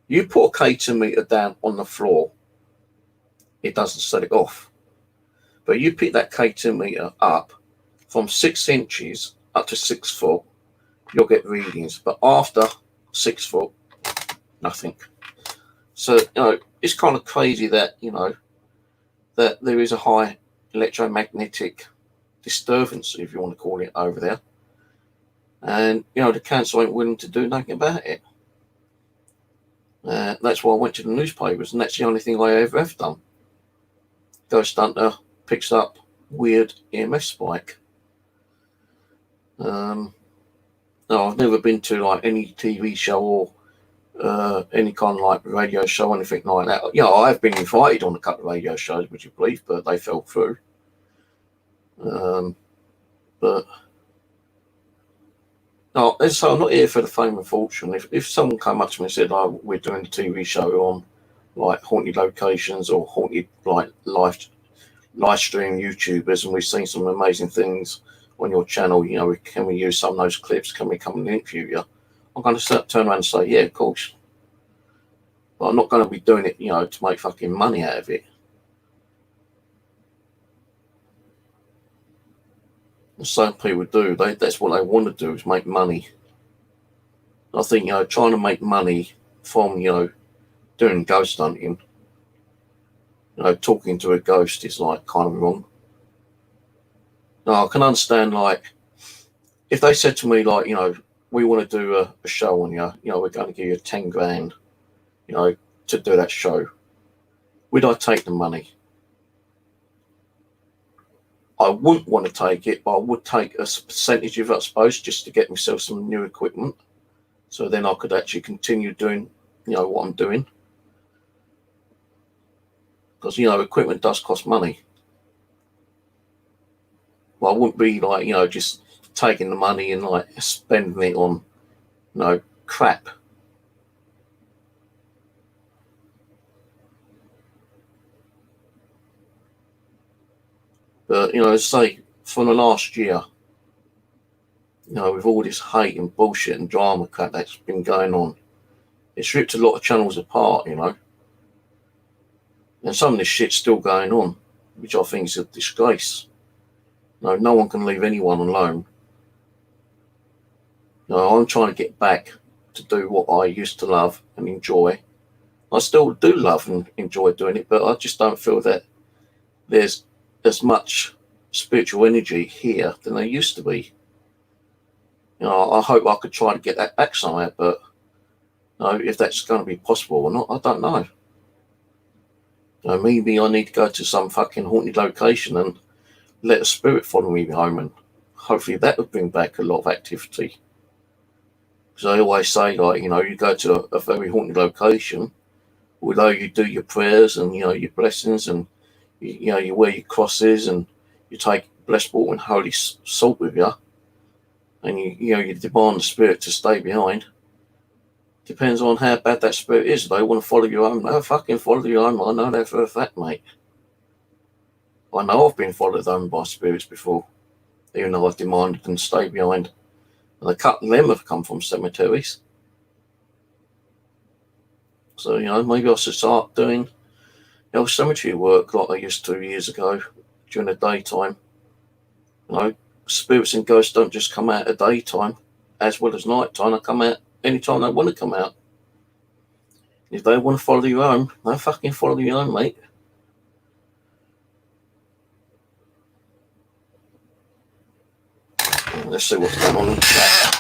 You put a K2 meter down on the floor, it doesn't set it off. But you pick that K2 meter up from 6 inches up to 6 foot, you'll get readings. But after 6 foot, nothing. So, you know, it's kind of crazy that, you know, that there is a high electromagnetic disturbance, if you want to call it, over there. And, you know, the council ain't willing to do nothing about it. That's why I went to the newspapers, and that's the only thing I ever have done. Ghost Hunter picks up weird EMF spike. No, I've never been to like any TV show or any kind of like radio show or anything like that. Yeah, I've been invited on a couple of radio shows, would you believe, but they fell through. But no, so I'm not here for the fame and fortune. If someone came up to me and said, "Oh, we're doing a TV show on like haunted locations or haunted like live stream YouTubers, and we've seen some amazing things on your channel, you know, can we use some of those clips? Can we come and interview you?" I'm going to turn around and say, yeah, of course. But I'm not going to be doing it, you know, to make fucking money out of it. And some people do. That's what they want to do, is make money. I think, you know, trying to make money from, you know, doing ghost hunting, you know, talking to a ghost is like kind of wrong. Now, I can understand, like, if they said to me, like, you know, we want to do a show on you, you know, we're going to give you 10 grand, you know, to do that show. Would I take the money? I wouldn't want to take it, but I would take a percentage of it, I suppose, just to get myself some new equipment. So then I could actually continue doing, you know, what I'm doing. Because, you know, equipment does cost money. Well, I wouldn't be like, you know, just taking the money and like spending it on, you know, crap. But, you know, as I say, for the last year, you know, with all this hate and bullshit and drama crap that's been going on, it's ripped a lot of channels apart, you know. And some of this shit's still going on, which I think is a disgrace. You know, no one can leave anyone alone. You know, I'm trying to get back to do what I used to love and enjoy. I still do love and enjoy doing it, but I just don't feel that there's as much spiritual energy here than there used to be. You know, I hope I could try to get that back somewhere, but you know, if that's going to be possible or not, I don't know. You know, maybe I need to go to some fucking haunted location and let a spirit follow me home, and hopefully that would bring back a lot of activity. Because I always say, like, you know, you go to a very haunted location, although you do your prayers and, you know, your blessings, and you know, you wear your crosses and you take blessed water and holy salt with you, and you know, you demand the spirit to stay behind. Depends on how bad that spirit is. If they want to follow you home, they'll fucking follow you home. I know that for a fact, mate. I know I've been followed home by spirits before, even though I've demanded them to stay behind. And a couple of them have come from cemeteries. So, you know, maybe I should start doing, you know, cemetery work like I used to years ago during the daytime. You know, spirits and ghosts don't just come out at daytime as well as nighttime. They come out anytime they want to come out. If they want to follow you home, they'll fucking follow you home, mate. Let's see what's going on in the chat.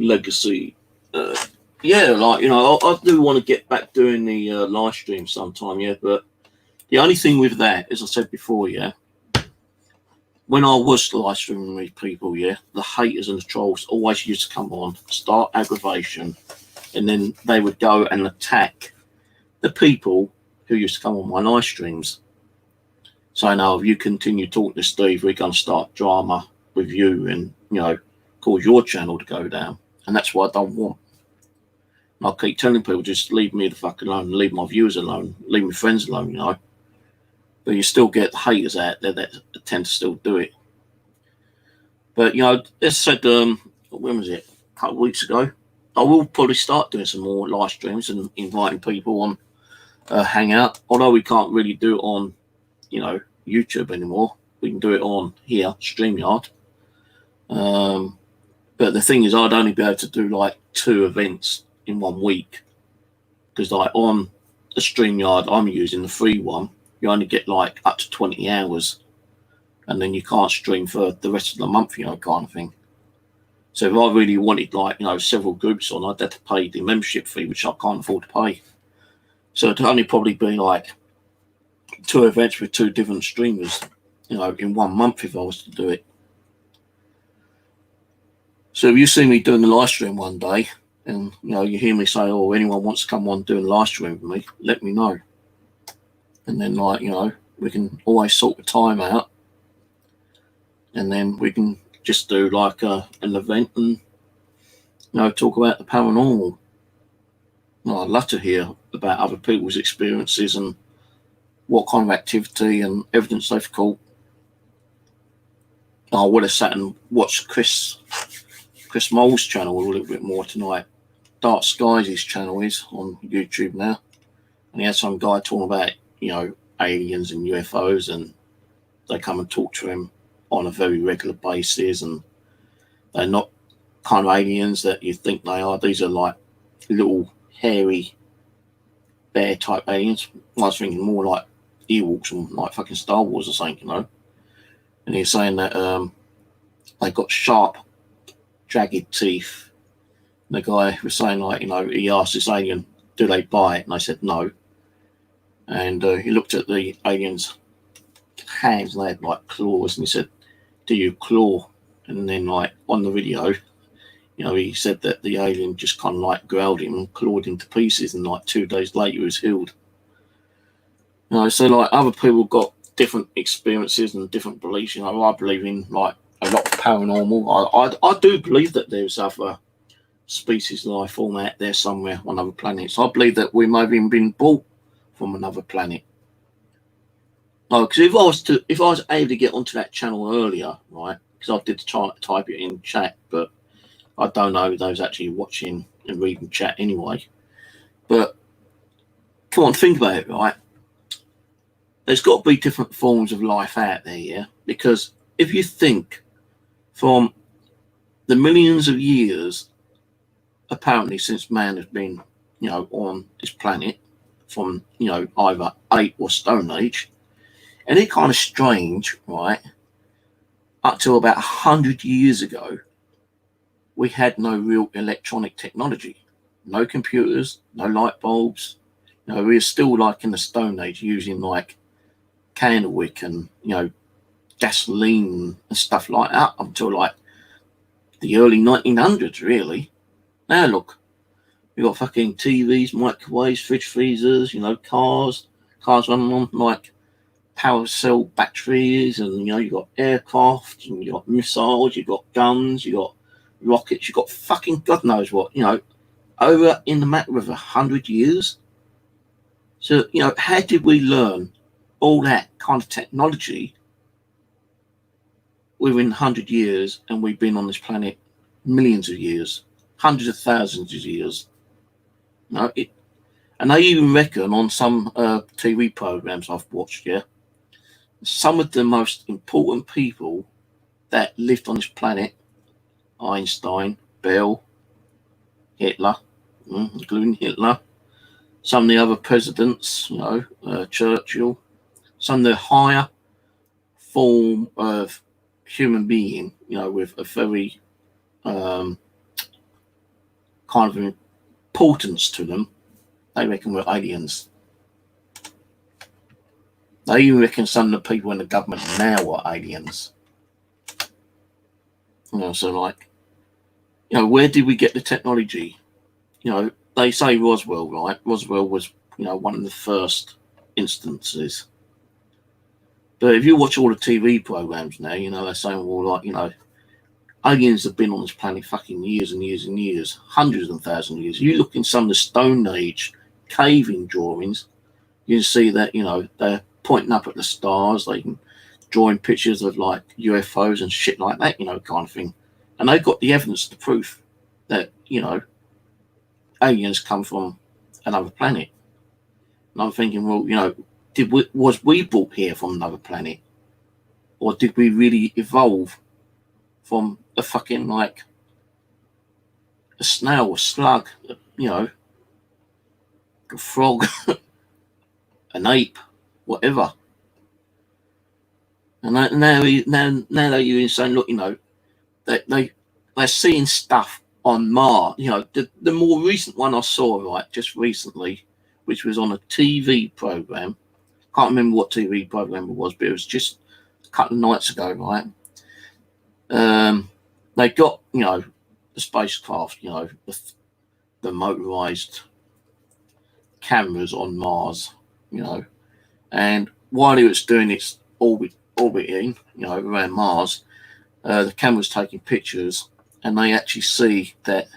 legacy. Yeah, like, you know, I do want to get back doing the live stream sometime, yeah, but the only thing with that, as I said before, yeah, when I was live streaming with people, yeah, the haters and the trolls always used to come on, start aggravation, and then they would go and attack the people who used to come on my live streams. So now, if you continue talking to Steve, we're going to start drama with you and, you know, cause your channel to go down. And that's what I don't want. And I keep telling people, just leave me the fuck alone, leave my viewers alone, leave my friends alone, you know. But you still get the haters out there that tend to still do it. But, you know, as I said, when was it? A couple of weeks ago. I will probably start doing some more live streams and inviting people on Hangout. Although we can't really do it on, you know, YouTube anymore. We can do it on here, StreamYard. But the thing is, I'd only be able to do like 2 events in 1 week. Because like on the StreamYard I'm using, the free one, you only get like up to 20 hours. And then you can't stream for the rest of the month, you know, kind of thing. So if I really wanted like, you know, several groups on, I'd have to pay the membership fee, which I can't afford to pay. So it'd only probably be like 2 events with 2 different streamers, you know, in 1 month if I was to do it. So if you see me doing the live stream one day and, you know, you hear me say, oh, anyone wants to come on doing a live stream with me, let me know. And then, like, you know, we can always sort the time out. And then we can just do like an event and, you know, talk about the paranormal. Well, I'd love to hear about other people's experiences and what kind of activity and evidence they've caught. I would have sat and watched Chris Mole's channel a little bit more tonight. Dark Skies' channel is on YouTube now. And he had some guy talking about, you know, aliens and UFOs, and they come and talk to him on a very regular basis, and they're not kind of aliens that you think they are. These are like little hairy bear type aliens. I was thinking more like Ewoks from like fucking Star Wars or something, you know. And he's saying that they got sharp, jagged teeth. And the guy was saying, like, you know, he asked this alien, do they bite? And they said no. And he looked at the alien's hands, and they had like claws, and he said, do you claw? And then, like, on the video, you know, he said that the alien just kind of like growled him and clawed him to pieces, and like 2 days later he was healed. You know, so like other people got different experiences and different beliefs. You know, I believe in like a lot of paranormal. I do believe that there's other species life form out there somewhere on other planets. I believe that we may have even been brought from another planet. No, because if I was able to get onto that channel earlier, right? Because I did try to type it in chat, but I don't know if those actually watching and reading chat anyway. But come on, think about it, right? There's got to be different forms of life out there, yeah? Because if you think from the millions of years, apparently since man has been, you know, on this planet, from, you know, either ape or Stone Age, and it's kind of strange, right? Up to about 100 years ago, we had no real electronic technology, no computers, no light bulbs. You know, we were still like in the Stone Age using like candlewick and, you know, gasoline and stuff like that until like the early 1900s, really. Now look, we got fucking TVs, microwaves, fridge freezers, you know, cars running on like power cell batteries, and, you know, you got aircraft, and you got missiles, you got guns, you got rockets, you got fucking God knows what, you know, over in the matter of 100 years. So, you know, how did we learn all that kind of technology within 100 years, and we've been on this planet millions of years, hundreds of thousands of years? You know, and they even reckon on some TV programs I've watched, yeah, some of the most important people that lived on this planet, Einstein, Bell, Hitler, including Hitler, some of the other presidents, you know, Churchill, some of the higher form of human being, you know, with a very kind of importance to them, they reckon we're aliens. They even reckon some of the people in the government now are aliens. You know, so like, you know, where did we get the technology? You know, they say Roswell, right? Roswell was, you know, one of the first instances. But if you watch all the TV programs now, you know, they're saying, well, like, you know, aliens have been on this planet fucking years and years and years, hundreds and thousands of years. You look in some of the Stone Age caving drawings, you can see that, you know, they're pointing up at the stars. They can drawing pictures of like UFOs and shit like that, you know, kind of thing. And they've got the evidence, the proof that, you know, aliens come from another planet. And I'm thinking, well, you know, was we brought here from another planet? Or did we really evolve from a fucking, like, a snail, a slug, you know, a frog, an ape, whatever? And now you're saying, look, you know, they're seeing stuff on Mars. You know, the more recent one I saw, right, just recently, which was on a TV program. Can't remember what TV program it was, but it was just a couple of nights ago, right? They got, you know, the spacecraft, you know, the motorized cameras on Mars, you know, and while it was doing its orbiting, you know, around Mars, the camera's taking pictures, and they actually see that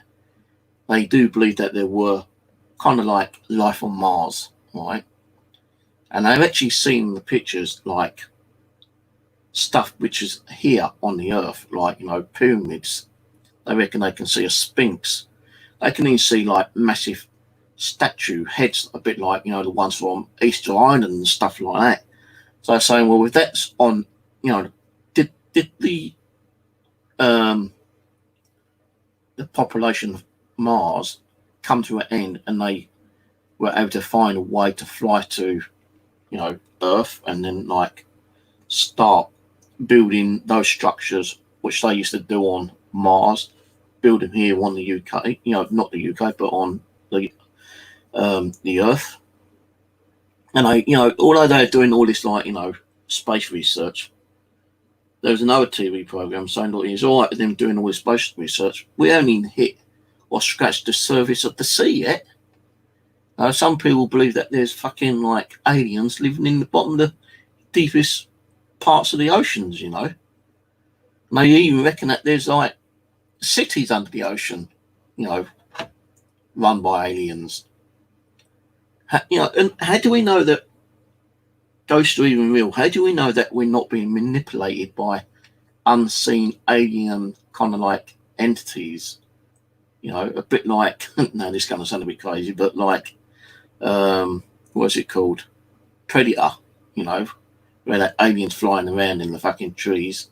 they do believe that there were kind of like life on Mars, right? And they've actually seen the pictures like stuff which is here on the Earth, like, you know, pyramids. They reckon they can see a sphinx. They can even see like massive statue heads, a bit like, you know, the ones from Easter Island and stuff like that. So they're saying, well, if that's on, you know, did the population of Mars come to an end and they were able to find a way to fly to, you know, Earth and then like start building those structures which they used to do on Mars, build them here on the UK, you know, not the UK, but on the Earth. And I, you know, although they're doing all this, like, you know, space research, there was another TV program saying, look, it's all right with them doing all this space research. We haven't hit or scratched the surface of the sea yet. Some people believe that there's fucking like aliens living in the bottom of the deepest parts of the oceans, you know. And they even reckon that there's like cities under the ocean, you know, run by aliens. You know, and how do we know that ghosts are even real? How do we know that we're not being manipulated by unseen alien kind of like entities? You know, a bit like, now this kind of sound a bit crazy, but like, what's it called? Predator, you know, where that alien's flying around in the fucking trees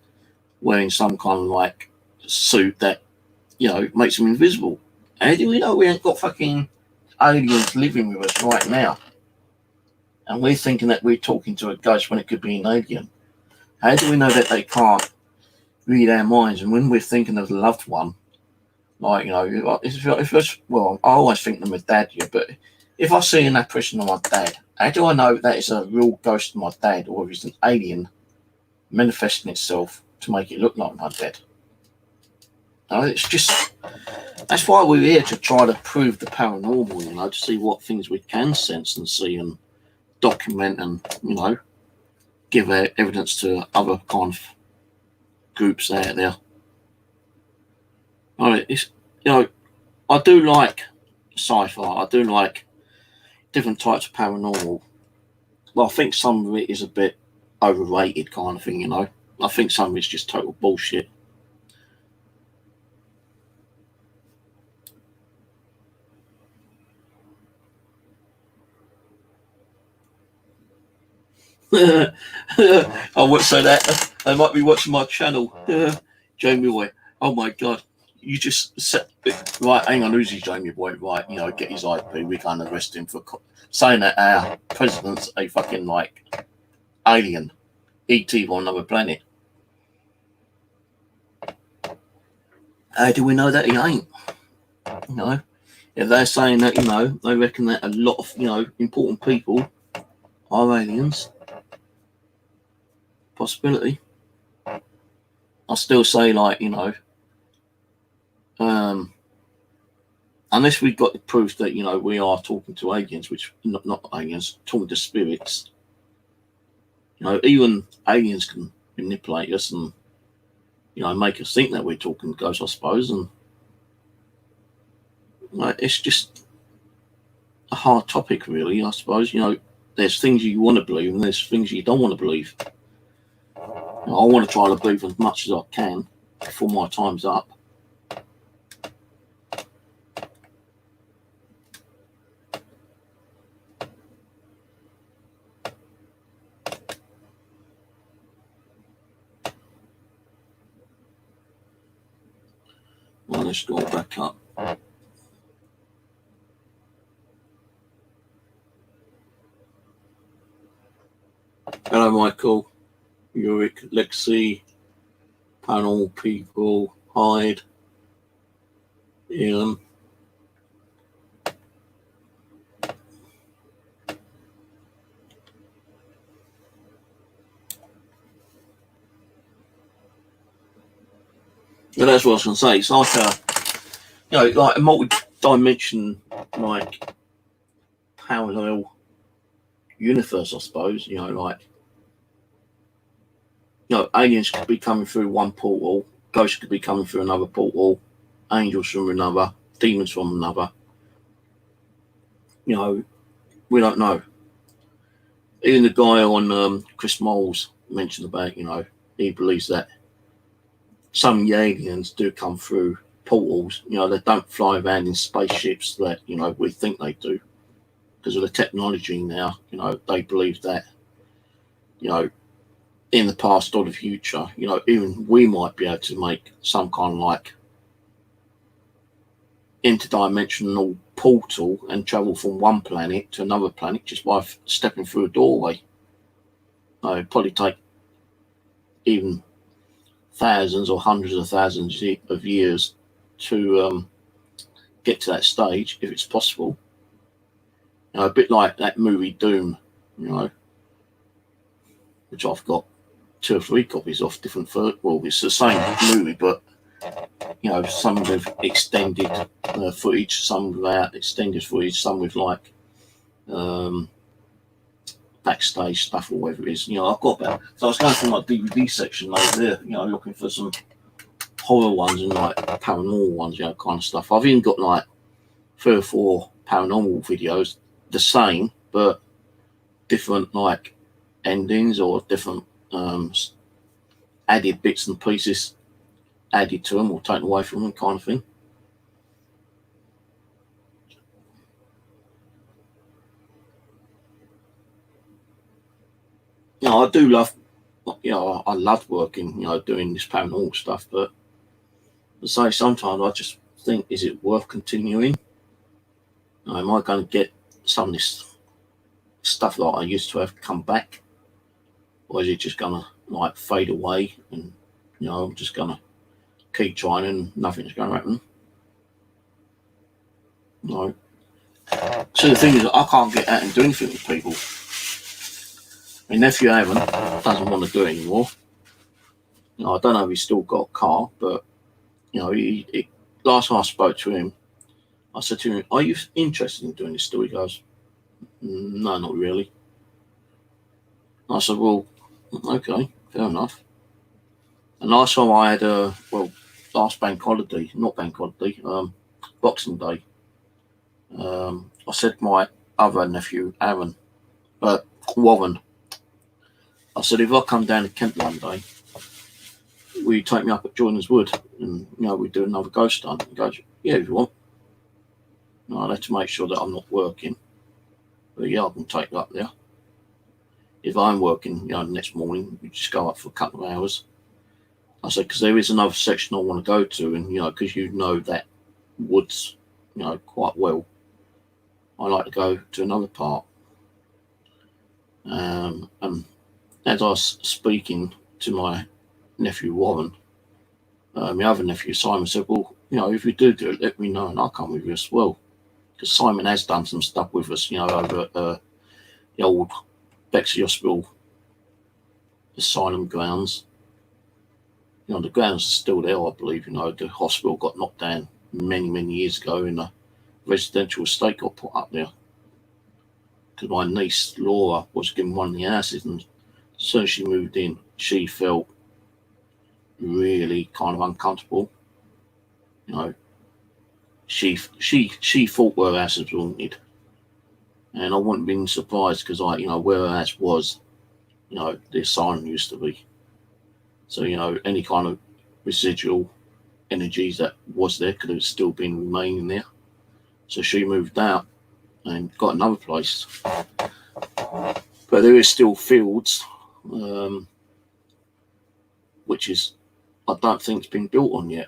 wearing some kind of like suit that, you know, makes them invisible. How do we know we ain't got fucking aliens living with us right now? And we're thinking that we're talking to a ghost when it could be an alien. How do we know that they can't read our minds? And when we're thinking of a loved one, like, you know, if it's, well, I always think of my dad, yeah, but if I see an apparition of my dad, how do I know that it's a real ghost of my dad or if it's an alien manifesting itself to make it look like my dad? It's just, that's why we're here, to try to prove the paranormal, you know, to see what things we can sense and see and document and, you know, give evidence to other kind of groups out there. It's, you know, I do like sci-fi. I do like different types of paranormal. Well, I think some of it is a bit overrated kind of thing, you know. I think some of it's just total bullshit. I would say that they might be watching my channel. Jamie Boy. Oh my god. You just set right, hang on, who's he, Jamie Boy? Right, you know, get his IP. We can't arrest him for saying that our president's a fucking like alien, ET on another planet. How do we know that he ain't? You know, If they're saying that, they reckon that a lot of, important people are aliens, possibility. I still say, unless we've got the proof that, we are talking to aliens, which, not aliens, talking to spirits. Even aliens can manipulate us and, make us think that we're talking to ghosts, I suppose. And it's just a hard topic, really, I suppose. There's things you want to believe and there's things you don't want to believe. I want to try to believe as much as I can before my time's up. Well, let's go back up. Hello, Michael, Uric, Lexi, Panel, People, Hyde, Ian. But that's what I was going to say. It's like like a multi-dimension, parallel universe, I suppose. Aliens could be coming through one portal, ghosts could be coming through another portal, angels from another, demons from another. We don't know. Even the guy on Chris Moles mentioned about, he believes that some aliens do come through portals. They don't fly around in spaceships that, we think they do. Because of the technology now, they believe that, in the past or the future, even we might be able to make some kind of interdimensional portal and travel from one planet to another planet just by stepping through a doorway. It'd probably take even thousands or hundreds of thousands of years to get to that stage, if it's possible. A bit like that movie Doom, which I've got 2 or 3 copies of different. Well, it's the same movie, but some with extended footage, some without extended footage, some with backstage stuff or whatever it is. I've got that. So I was going through my DVD section over there, looking for some horror ones and paranormal ones, kind of stuff. I've even got 3 or 4 paranormal videos, the same but different endings or different added bits and pieces added to them or taken away from them, kind of thing. I do love, I love working, doing this paranormal stuff, but sometimes I just think, is it worth continuing? Am I going to get some of this stuff that I used to have come back? Or is it just going to fade away and, I'm just going to keep trying and nothing's going to happen? No. So the thing is, I can't get out and do anything with people. My nephew Aaron doesn't want to do it anymore. I don't know if he's still got a car, but he last time I spoke to him, I said to him, "Are you interested in doing this still?" He goes, "No, not really." I said, "Well, okay, fair enough." And last time I had last Boxing Day. I said to my other nephew Aaron, Warren, I said, if I come down to Kent one day, will you take me up at Jordan's Wood and we do another ghost hunt? He goes, "Yeah, if you want." I'll have to make sure that I'm not working, but yeah, I can take you up there. If I'm working, the next morning, we just go up for a couple of hours. I said, because there is another section I want to go to, and because that woods, quite well, I like to go to another part. And as I was speaking to my nephew Warren, my other nephew Simon said, "Well, if you do it, let me know and I'll come with you as well." because Simon has done some stuff with us, you know, over at the old Bexley Hospital asylum grounds. You know, the grounds are still there, I believe. You know, the hospital got knocked down many years ago, and a residential estate got put up there. Because my niece Laura was given one of the houses, and as soon as she moved in, she felt really kind of uncomfortable. You know, she thought her house was haunted, and I wouldn't have been surprised because where her house was, you know, the asylum used to be. So, you know, any kind of residual energies that was there could have still been remaining there. So she moved out and got another place. But there is still fields, which is, I don't think it's been built on yet.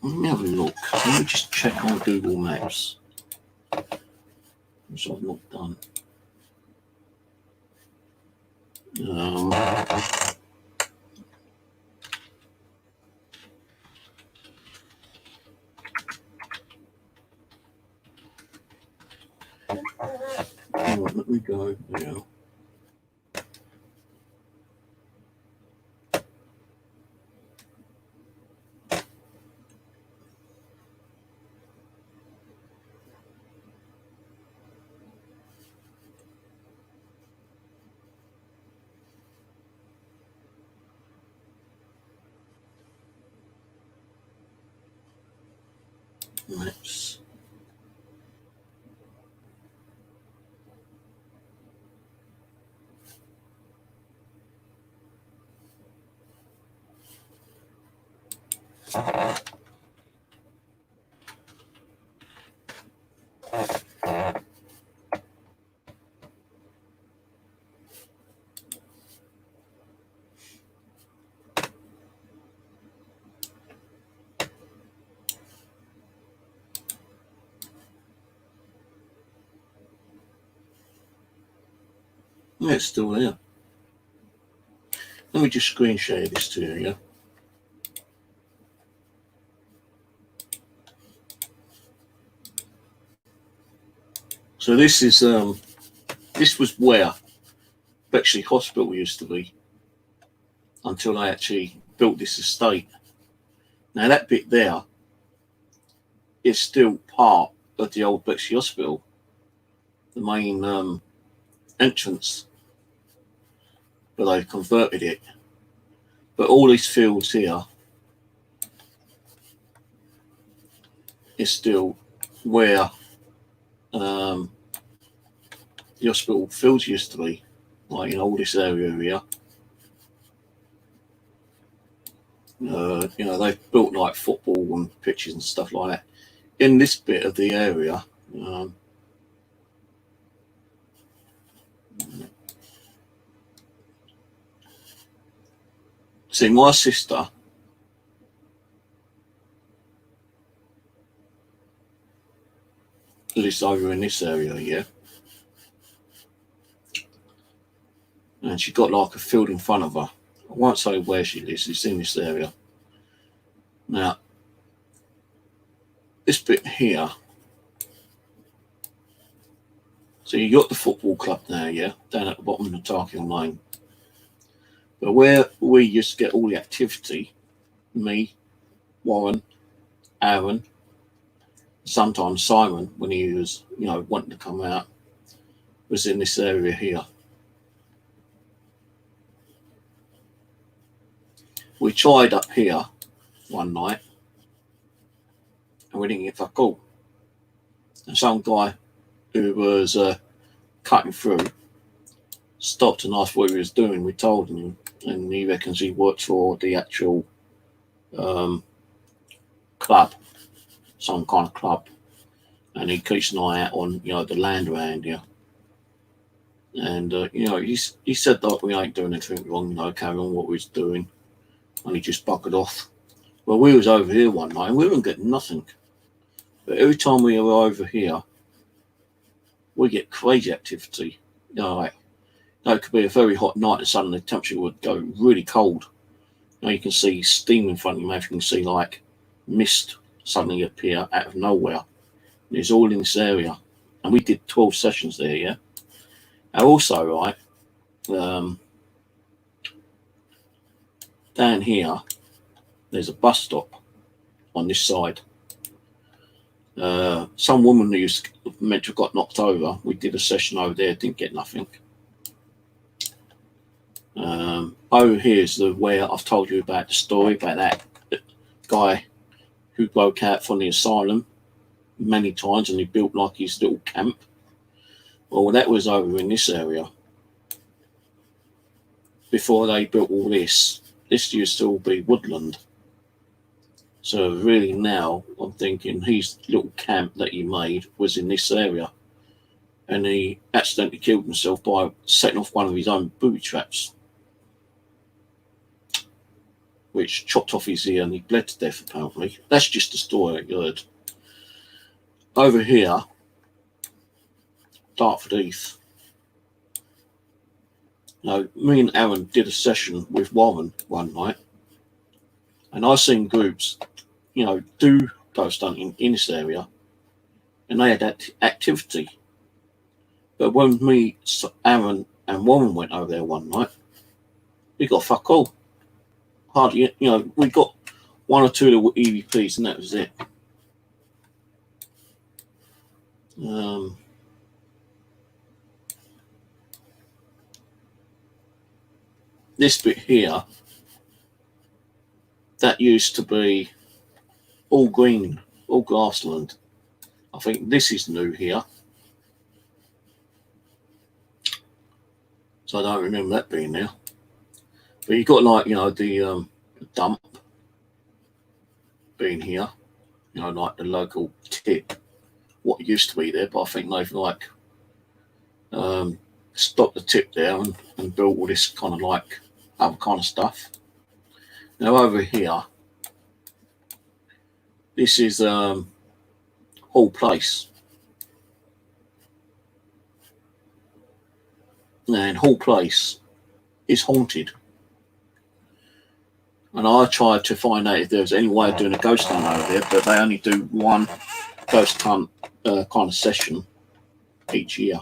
Let me have a look. Let me just check on Google Maps, which I've not done. Let me go now. Maps. Yeah, it's still there. Let me just screen share this to you, yeah? So this is this was where Bexley Hospital used to be until they actually built this estate. Now that bit there is still part of the old Bexley Hospital, the main entrance, but they converted it. But all these fields here is still where the hospital fields used to be, like in all this area here. You know, they've built like football and pitches and stuff like that in this bit of the area. See, my sister lives over in this area here, and she got like a field in front of her. I won't say where she lives, it's in this area. Now, this bit here, so you got the football club there, yeah, down at the bottom of the Tarkill Lane. But where we used to get all the activity, me, Warren, Aaron, sometimes Simon, when he was, you know, wanting to come out, was in this area here. We tried up here one night and we didn't get fuck all. And some guy who was cutting through stopped and asked what he was doing. We told him, and he reckons he worked for the actual club, some kind of club, and he keeps an eye out on, you know, the land around here. And you know, he said that we ain't doing anything wrong, you know, carry on what we was doing, and he just buggered off. Well, we was over here one night and we weren't getting nothing, but every time we were over here, we get crazy activity. You know, like, it could be a very hot night and suddenly the temperature would go really cold. Now you can see steam in front of your mouth. You can see like mist suddenly appear out of nowhere. It's all in this area. And we did 12 sessions there, yeah? And also, right, down here, there's a bus stop on this side. Some woman who's meant to have got knocked over, we did a session over there, didn't get nothing. Over here is where I've told you about the story about that guy who broke out from the asylum many times and he built like his little camp. Well, that was over in this area. Before they built all this, this used to all be woodland. So really now I'm thinking his little camp that he made was in this area. And he accidentally killed himself by setting off one of his own booby traps, which chopped off his ear and he bled to death apparently. That's just the story I heard. Over here, Dartford Heath. Now, me and Aaron did a session with Warren one night, and I seen groups, you know, do ghost hunting in this area, and they had that activity. But when me, Aaron, and Warren went over there one night, we got fuck all. Hardly, you know, we got one or two little EVPs, and that was it. This bit here, that used to be all green, all grassland. I think this is new here. So I don't remember that being there. But you got like, you know, the dump being here, you know, like the local tip, what used to be there, but I think they've like stopped the tip there and built all this kind of like other kind of stuff. Now over here, this is Hall Place. And Hall Place is haunted. And I tried to find out if there was any way of doing a ghost hunt over there, but they only do one ghost hunt kind of session each year.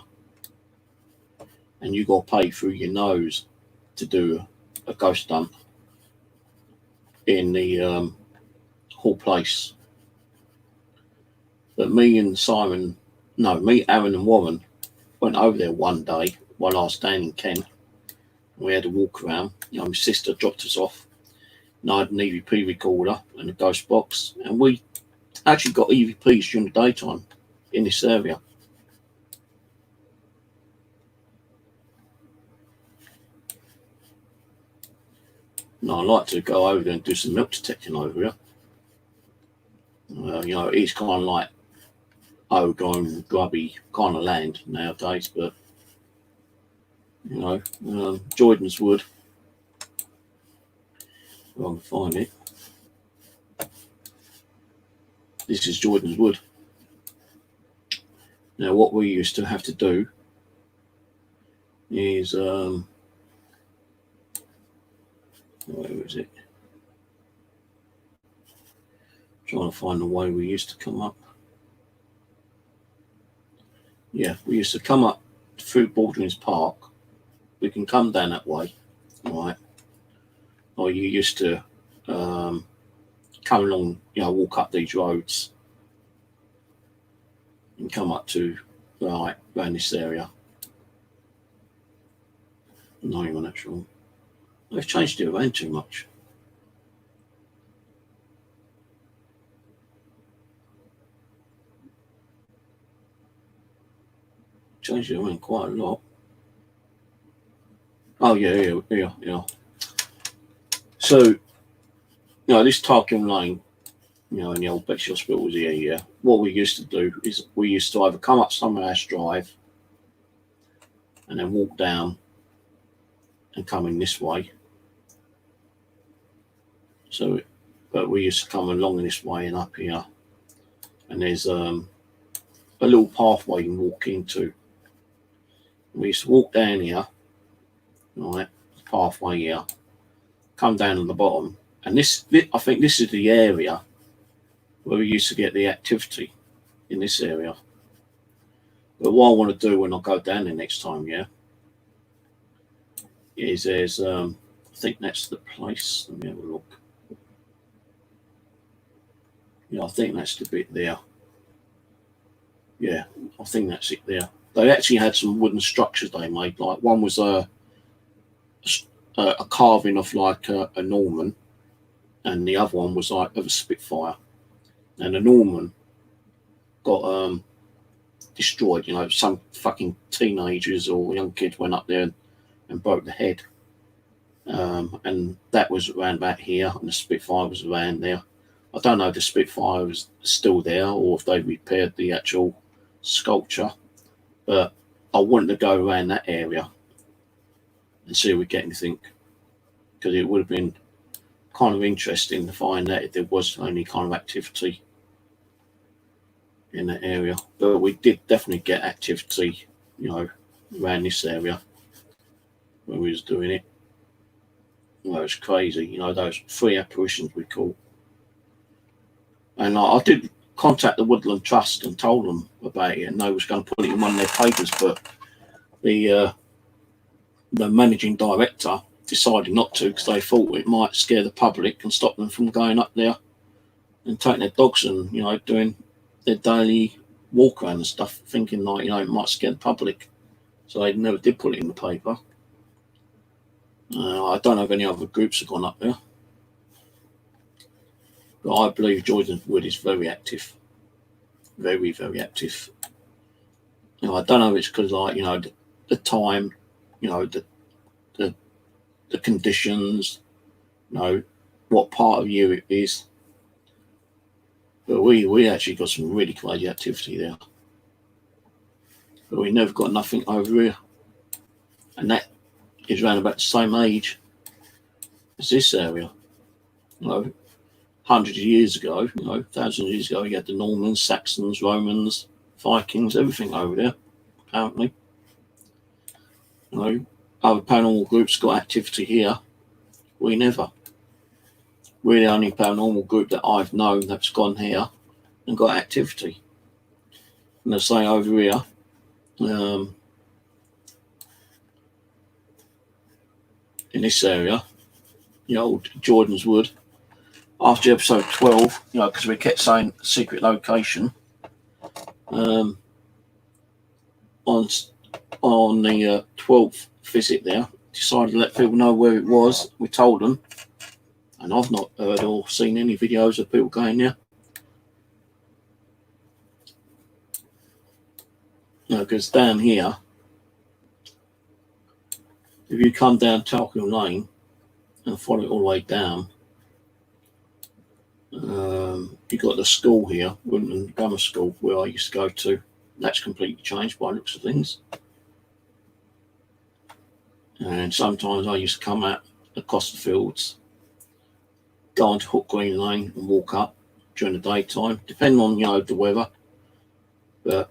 And you got to pay through your nose to do a ghost hunt in the Hall Place. But me, Aaron and Warren went over there one day while I was staying in Kent. We had a walk around. You know, my sister dropped us off. And I had an EVP recorder and a ghost box. And we actually got EVPs during the daytime in this area. And I like to go over there and do some milk detecting over here. You know, it's kind of like overgrown, grubby kind of land nowadays, but you know, Jordan's Wood. If I can find it. This is Jordan's Wood. Now, what we used to have to do is, where is it? Trying to find the way we used to come up. Yeah, we used to come up through Baldwin's Park. We can come down that way, right? Or you used to come along, you know, walk up these roads and come up to right around this area. Not even actual. They've changed it around too much. Changed it around quite a lot. Oh yeah. So, you know, this Tarkin Lane, you know, in the old Bexley Hospital was here, yeah. What we used to do is we used to either come up Summerhouse Drive and then walk down and come in this way. So, but we used to come along this way and up here. And there's a little pathway you can walk into. We used to walk down here, right, pathway here, come down on the bottom. And this, I think this is the area where we used to get the activity. in this area. But what I want to do when I go down there next time, yeah, is there's I think that's the place. Let me have a look. Yeah, I think that's the bit there. Yeah, I think that's it there. They actually had some wooden structures they made. Like one was a carving of like a Norman, and the other one was like of a Spitfire. And the Norman got destroyed. You know, some fucking teenagers or young kids went up there and broke the head. And that was around about here, and the Spitfire was around there. I don't know if the Spitfire was still there or if they repaired the actual sculpture, but I wanted to go around that area and see if we get anything, because it would have been kind of interesting to find out if there was any kind of activity in that area. But we did definitely get activity, you know, around this area when we was doing it. Well, it was crazy, you know, those 3 apparitions we caught. And I did contact the Woodland Trust and told them about it, and they was going to put it in one of their papers, but the managing director decided not to, because they thought it might scare the public and stop them from going up there and taking their dogs and, you know, doing their daily walk around and stuff, thinking like, you know, it might scare the public. So they never did put it in the paper. I don't know if any other groups have gone up there, but I believe Jordan's Wood is very active, very, very active. You know, I don't know if it's because, like, you know, the time, you know, the conditions, you know, what part of year it is. But we actually got some really crazy activity there. But we never got nothing over here. And that is around about the same age as this area. You know, hundreds of years ago, you know, thousands of years ago, you had the Normans, Saxons, Romans, Vikings, everything over there, apparently. You know, other paranormal groups got activity here. We never. We're the only paranormal group that I've known that's gone here and got activity. And they say over here, in this area, you know, Jordan's Wood, after episode 12, you know, because we kept saying secret location, on the 12th visit there, decided to let people know where it was. We told them, and I've not heard or seen any videos of people going there. You know, because down here, if you come down Talkill Lane and follow it all the way down, you got the school here, Woodland Grammar School, where I used to go to. That's completely changed by the looks of things. And sometimes I used to come out across the fields, go onto Hook Green Lane and walk up during the daytime, depending on, you know, the weather. But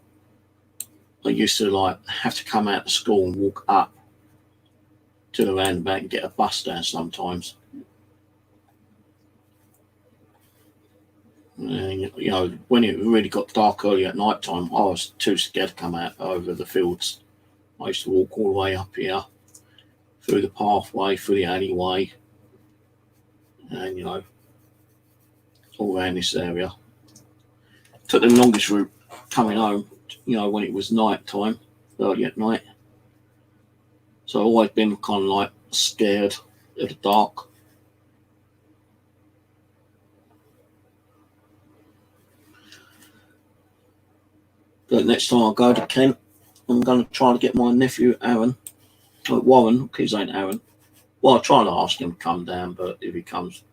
I used to like have to come out of school and walk up to the roundabout and get a bus down sometimes. And, you know, when it really got dark early at night time, I was too scared to come out over the fields. I used to walk all the way up here, through the pathway, through the alleyway, and, you know, all around this area. Took the longest route coming home, you know, when it was night time, early at night. So I've always been kind of like scared of the dark. But next time I go to Kent, I'm going to try to get my nephew Aaron, Warren, because his ain't Aaron. Well, I'll try to ask him to come down, but if he comes,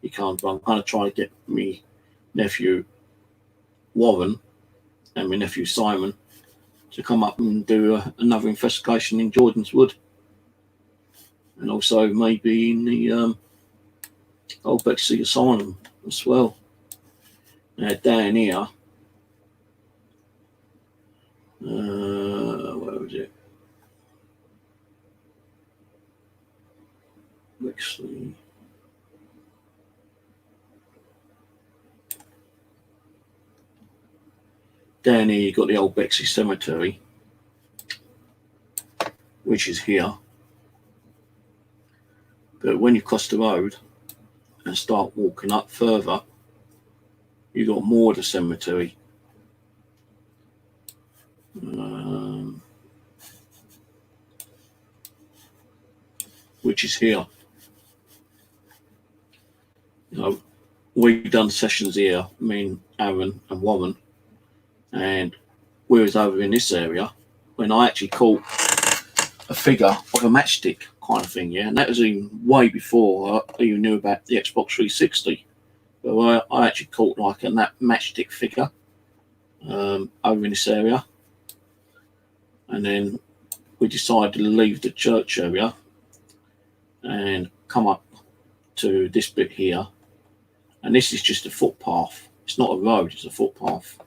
he can't. But I'm going to try to get me nephew Warren and my nephew Simon to come up and do another investigation in Jordan's Wood. And also maybe in the Old Bexley Asylum as well. Down here, where was it? Bexley. down here you've got the old Bexley Cemetery, which is here. But when you cross the road and start walking up further, you've got more of the cemetery. Which is here. You know, we've done sessions here, me and Aaron and Warren, and we was over in this area when I actually caught a figure of a matchstick kind of thing, yeah, and that was even way before I even knew about the Xbox 360. But I actually caught like a matchstick figure over in this area, and then we decided to leave the church area and come up to this bit here, and this is just a footpath. It's not a road, it's a footpath.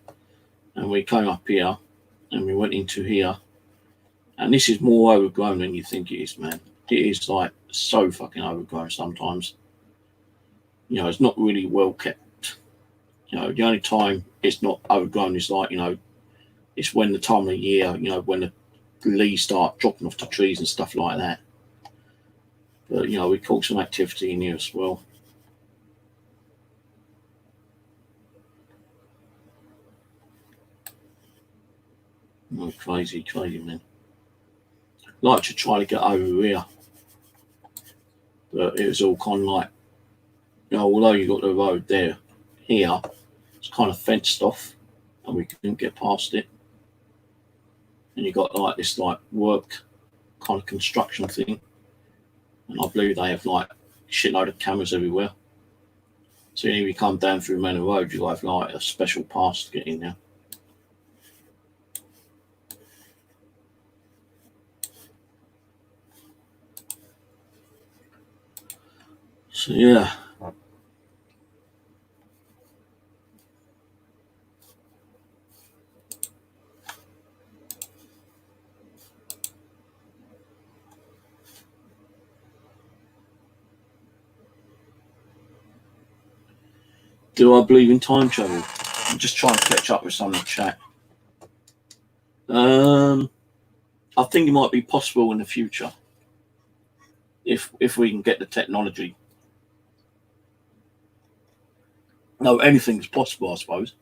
And we came up here and we went into here, and this is more overgrown than you think it is, man. It is like so fucking overgrown sometimes. You know, it's not really well kept. You know, the only time it's not overgrown is like, you know, it's when the time of year, you know, when the leaves start dropping off the trees and stuff like that. But, you know, we caught some activity in here as well. Oh, crazy, man. Like to try to get over here. But it was all kind of like, you know, although you got the road there, here, it's kind of fenced off and we couldn't get past it. And you got like this like work kind of construction thing. And I believe they have like a shitload of cameras everywhere. So if you come down through Manor Road, you have like a special pass to get in there. So yeah. Do I believe in time travel? I'm just trying to catch up with some of the chat. I think it might be possible in the future if we can get the technology. No, anything's possible, I suppose.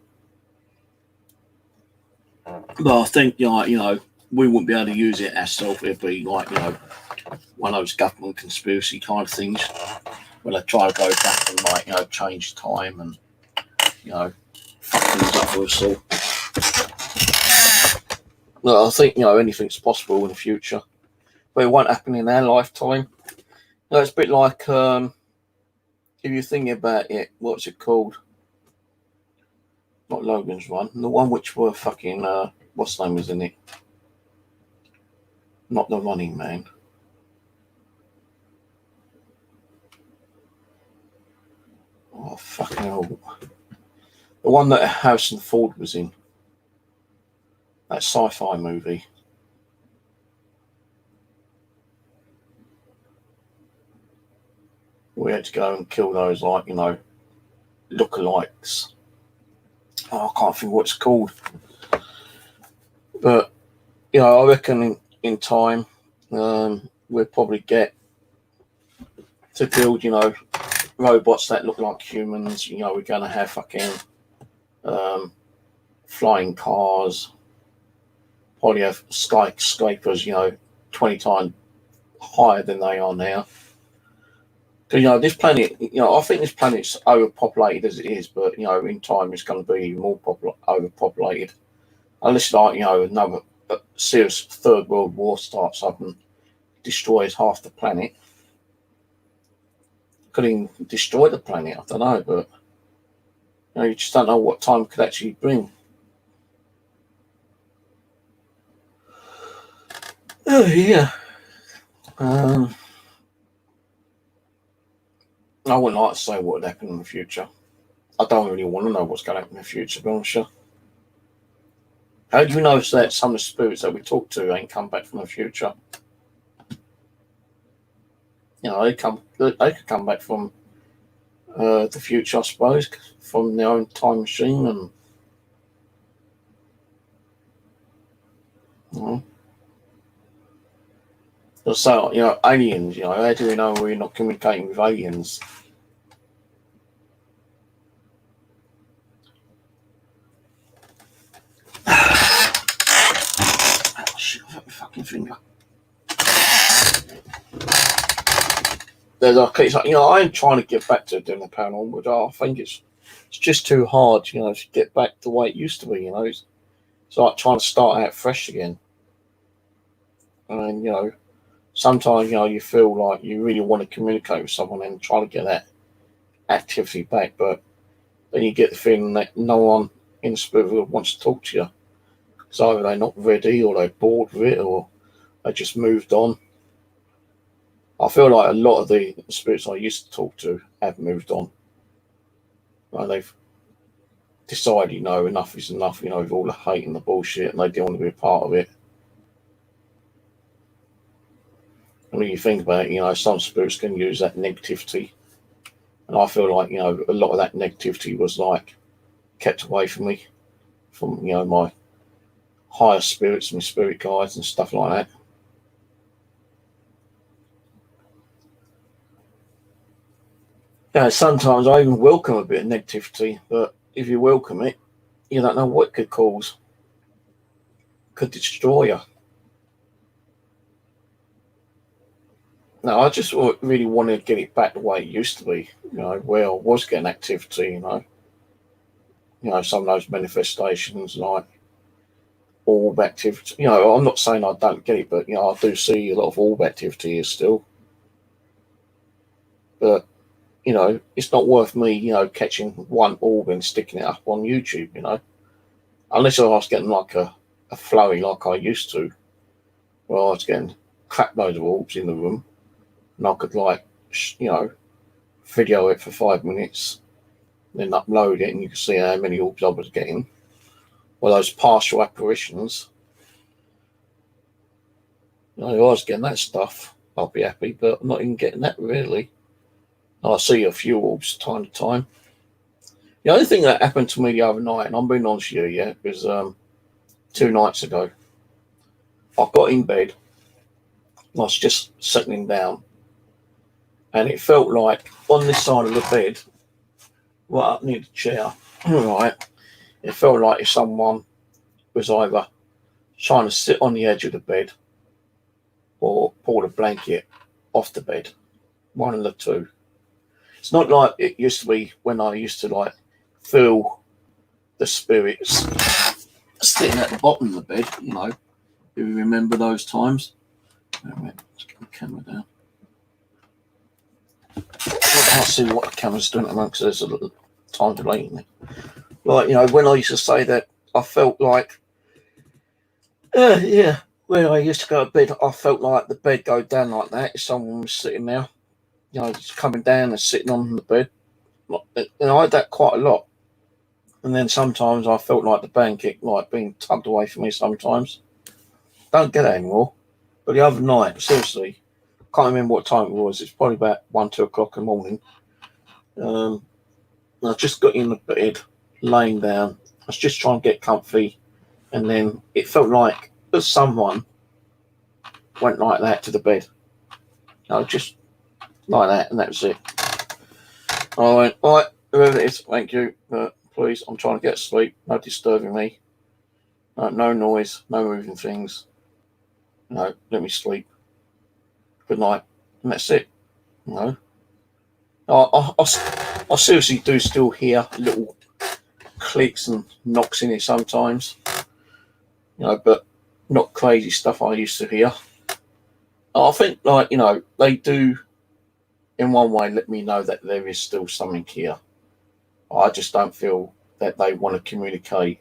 But I think, you know, we wouldn't be able to use it ourselves. It'd be like, you know, one of those government conspiracy kind of things where they try to go back and, like, you know, change time and, you know, fuck things up for us all. No, I think, you know, anything's possible in the future, but it won't happen in our lifetime. You know, it's a bit like, if you're thinking about it, what's it called? Not Logan's Run, the one which were fucking, what's the name was in it? Not The Running Man. Oh, fucking hell. The one that Harrison Ford was in. That sci-fi movie. We had to go and kill those, like, you know, lookalikes. Oh, I can't think what it's called. But, you know, I reckon in time, we'll probably get to build, you know, robots that look like humans. You know, we're going to have fucking flying cars, probably have skyscrapers, you know, 20 times higher than they are now. Because, you know, this planet, you know, I think this planet's overpopulated as it is, but, you know, in time it's going to be more overpopulated. Unless, like, you know, another serious third world war starts up and destroys half the planet. Could even destroy the planet, I don't know, but, you know, you just don't know what time could actually bring. Oh, yeah. I wouldn't like to say what would happen in the future. I don't really want to know what's going to happen in the future, to be honest with you. How do you know that some of the spirits that we talk to ain't come back from the future? You know, they could come back from the future, I suppose, from their own time machine, and So, aliens, how do we know we're not communicating with aliens? Oh, shit, I've got my fucking finger. I am trying to get back to doing the paranormal, but I think it's just too hard, to get back the way it used to be, It's like trying to start out fresh again. And, sometimes, you feel like you really want to communicate with someone and try to get that activity back, but then you get the feeling that no one in the spirit world wants to talk to you. Because either they're not ready, or they're bored with it, or they just moved on. I feel like a lot of the spirits I used to talk to have moved on. They've decided, enough is enough, with all the hate and the bullshit, and they don't want to be a part of it. And when you think about it, some spirits can use that negativity. And I feel like, a lot of that negativity was like kept away from me, from, my higher spirits, my spirit guides and stuff like that. Sometimes I even welcome a bit of negativity, but if you welcome it, you don't know what it could cause. It could destroy you. No, I just really want to get it back the way it used to be, where I was getting activity, some of those manifestations, like orb activity. I'm not saying I don't get it, but, I do see a lot of orb activity here still. But, it's not worth me, catching one orb and sticking it up on YouTube, unless I was getting like a flurry like I used to, where I was getting crap load of orbs in the room, and I could video it for 5 minutes, then upload it, and you can see how many orbs I was getting. Well, those partial apparitions, I was getting that stuff, I'll be happy, but I'm not even getting that really. I see a few orbs time to time. The only thing that happened to me the other night, and I'm being honest with you, was 2 nights ago. I got in bed, I was just settling down, and it felt like on this side of the bed, right up near the chair, right, it felt like if someone was either trying to sit on the edge of the bed or pull the blanket off the bed. One of the two. It's not like it used to be when I used to feel the spirits sitting at the bottom of the bed, if you remember those times. Let's get the camera down. I can't see what the camera's doing at the moment because there's a little time delay in it. When I used to say that, I felt like, when I used to go to bed, I felt like the bed go down like that if someone was sitting there, just coming down and sitting on the bed. I had that quite a lot. And then sometimes I felt like the blanket being tugged away from me sometimes. Don't get that anymore. But the other night, seriously, can't remember what time it was. It's probably about 1, 2 o'clock in the morning. I just got in the bed, laying down. I was just trying to get comfy. And then it felt like someone went like that to the bed. Just like that, and that was it. I went, all right, whoever it is, thank you, but please, I'm trying to get to sleep. No disturbing me. No noise, no moving things. Let me sleep. Good night. And that's it. I seriously do still hear little clicks and knocks in it sometimes. But not crazy stuff I used to hear. I think, they do, in one way, let me know that there is still something here. I just don't feel that they want to communicate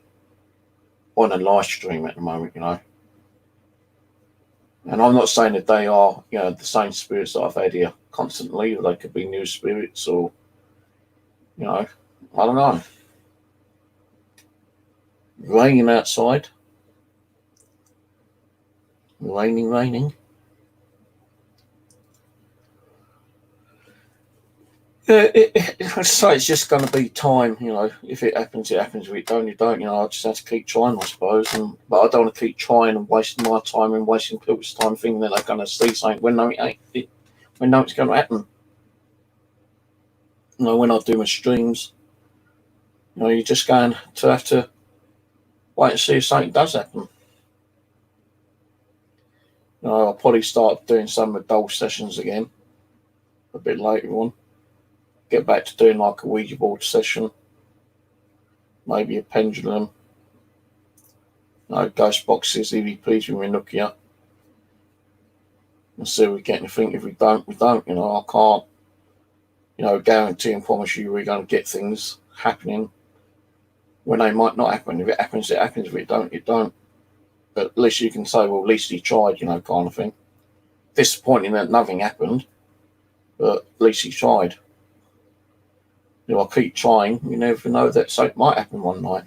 on a live stream at the moment, And I'm not saying that they are, the same spirits that I've had here constantly. They could be new spirits or, I don't know. Raining outside. Raining. Yeah, I'd say it's just going to be time, you know. If it happens, it happens. If it don't, it don't. You know, I just have to keep trying, I suppose. But I don't want to keep trying and wasting my time and wasting people's time thinking that they're going to see something when no, it ain't. When no, it's going to happen. You know, when I do my streams, you know, you're just going to have to wait and see if something does happen. You know, I'll probably start doing some adult sessions again a bit later on. Get back to doing like a Ouija board session, maybe a pendulum, you know, ghost boxes, EVPs with Nokia, and see if we get anything. If we don't, we don't. You know, I can't, you know, guarantee and promise you we're going to get things happening when they might not happen. If it happens, it happens. If it don't, it don't. But at least you can say, well, at least he tried, you know, kind of thing. Disappointing that nothing happened, but at least he tried. You know, I keep trying. You never know that something might happen one night.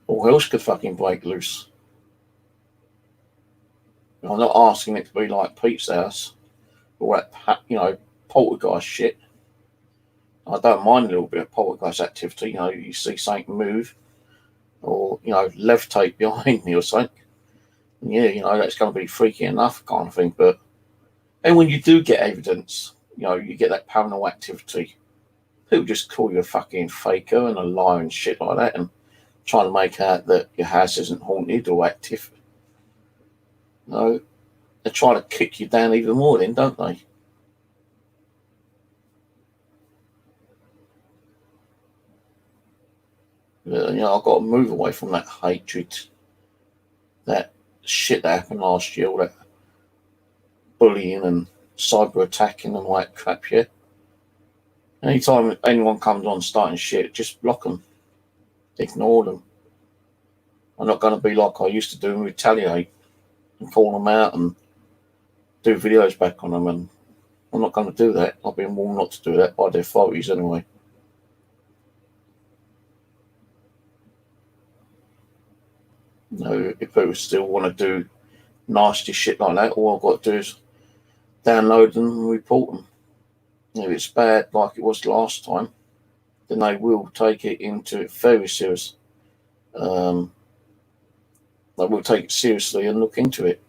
All else could fucking break loose. I'm not asking it to be like Pete's house or that, you know, poltergeist shit. I don't mind a little bit of poltergeist activity. You know, you see something move or, you know, levitate behind me or something. Yeah, you know, that's going to be freaky enough kind of thing. But and when you do get evidence, you know, you get that paranormal activity. People just call you a fucking faker and a liar and shit like that and trying to make out that your house isn't haunted or active. You know, they try to kick you down even more then, don't they? You know, I've got to move away from that hatred, that shit that happened last year, all that bullying and cyber attacking and all that crap, yeah? Anytime anyone comes on starting shit, just block them. Ignore them. I'm not going to be like I used to do and retaliate and call them out and do videos back on them, and I'm not going to do that. I've been warned not to do that by the authorities anyway. You know, if people still want to do nasty shit like that, all I've got to do is download them and report them. If it's bad like it was last time, then they will take it into very serious. They will take it seriously and look into it.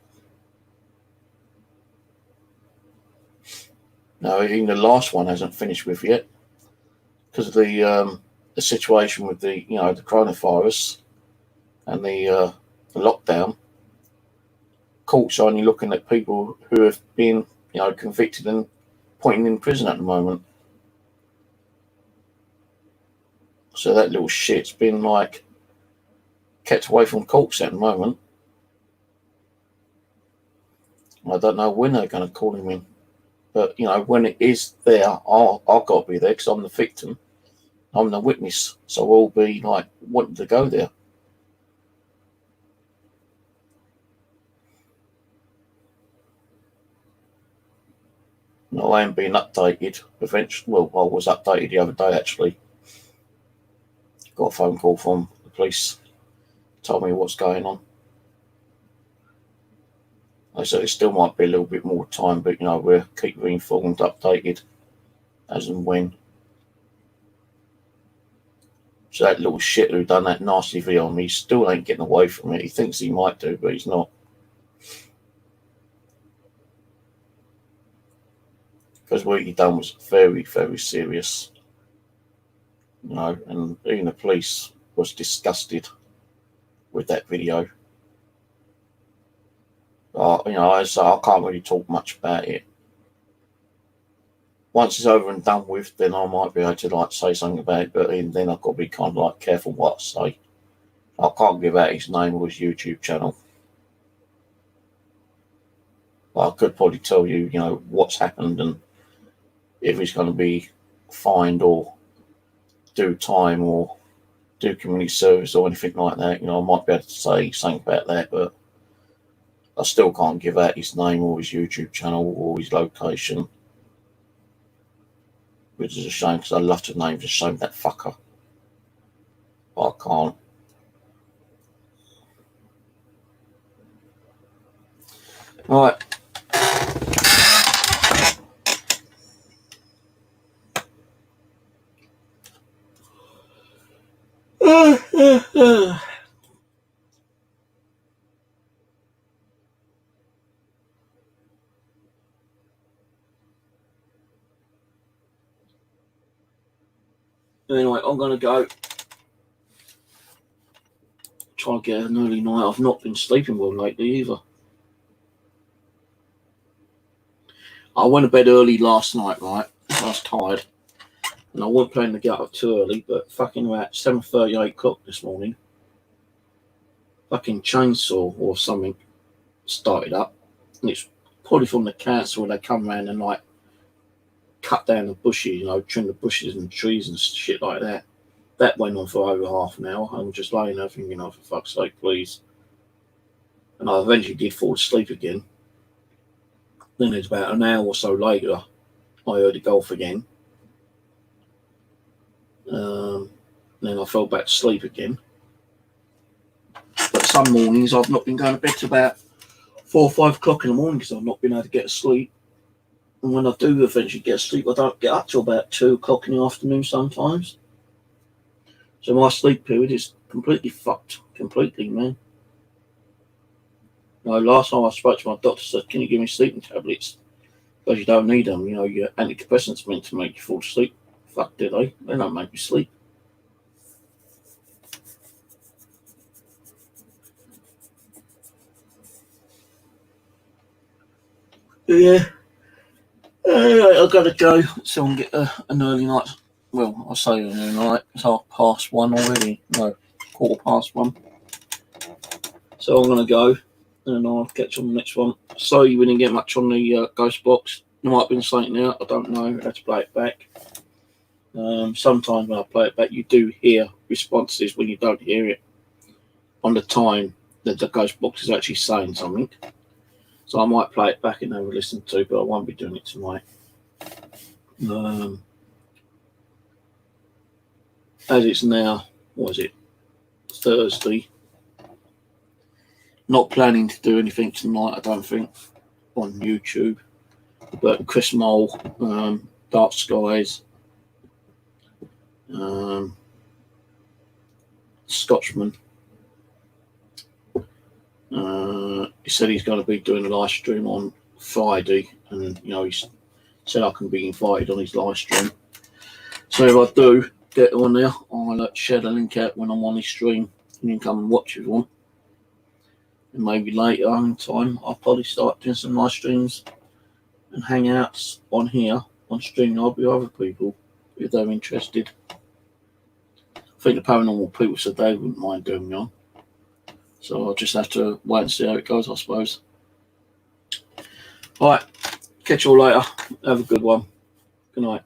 No, even the last one hasn't finished with yet because of the situation with the, you know, the coronavirus and the lockdown. Courts are only looking at people who have been, you know, convicted and pointing in prison at the moment. So that little shit's been like kept away from courts at the moment. I don't know when they're going to call him in. But, you know, when it is there, I've got to be there because I'm the victim. I'm the witness. So we'll be, like, wanting to go there. No, I ain't been updated. Eventually, well, I was updated the other day, actually. Got a phone call from the police. Told me what's going on. I said it still might be a little bit more time, but, you know, we'll keep you informed, updated, as and when. So that little shit who done that nasty video on me still ain't getting away from it. He thinks he might do, but he's not. Because what he done was very, very serious. You know, and even the police was disgusted with that video. You know, I can't really talk much about it. Once it's over and done with, then I might be able to like say something about it, but even then I've got to be kind of like careful what I say. I can't give out his name or his YouTube channel. But I could probably tell you, you know, what's happened and if he's going to be fined or do time or do community service or anything like that. You know, I might be able to say something about that, but I still can't give out his name or his YouTube channel or his location. Which is a shame because I love to name the shame that fucker. But I can't. Right. Anyway, I'm gonna go try and get an early night. I've not been sleeping well lately either. I went to bed early last night, right? I was tired. And I wasn't planning to get up too early, but fucking about 7:30, 8 o'clock this morning, fucking chainsaw or something started up. And it's probably from the council where they come around and like cut down the bushes, you know, trim the bushes and trees and shit like that. That went on for over half an hour. I'm just laying there thinking, oh, for fuck's sake, please. And I eventually did fall asleep again. Then it's about an hour or so later, I heard it go off again. Then I fell back to sleep again. But some mornings I've not been going to bed till about 4 or 5 o'clock in the morning because I've not been able to get to sleep. And when I do eventually get to sleep, I don't get up till about 2 o'clock in the afternoon sometimes. So my sleep period is completely fucked. Completely, man. You know, last time I spoke to my doctor, said, can you give me sleeping tablets? Because you don't need them. You know, your antidepressants meant to make you fall asleep. Fuck, did they? They don't make you sleep. Yeah. I've got to go so I can get an early night. Well, I say early night. It's 1:30 already. No, 1:15. So I'm going to go and I'll catch on the next one. Sorry we didn't get much on the Ghost Box. There might have been something there. I don't know. I had to play it back. Sometimes when I play it back, you do hear responses when you don't hear it on the time that the Ghost Box is actually saying something. So I might play it back and have a listen to, but I won't be doing it tonight. As it's now, what is it? Thursday. Not planning to do anything tonight, I don't think, on YouTube. But Chris Mole, Dark Skies, Scotsman. He said he's going to be doing a live stream on Friday, and you know, he said I can be invited on his live stream. So if I do get on there, I'll share the link out when I'm on his stream, and you can come and watch if you want. And maybe later in time, I'll probably start doing some live streams and hangouts on here on StreamYard with other people if they're interested. I think the paranormal people said they wouldn't mind doing me on. So I'll just have to wait and see how it goes, I suppose. All right, catch you all later. Have a good one. Good night.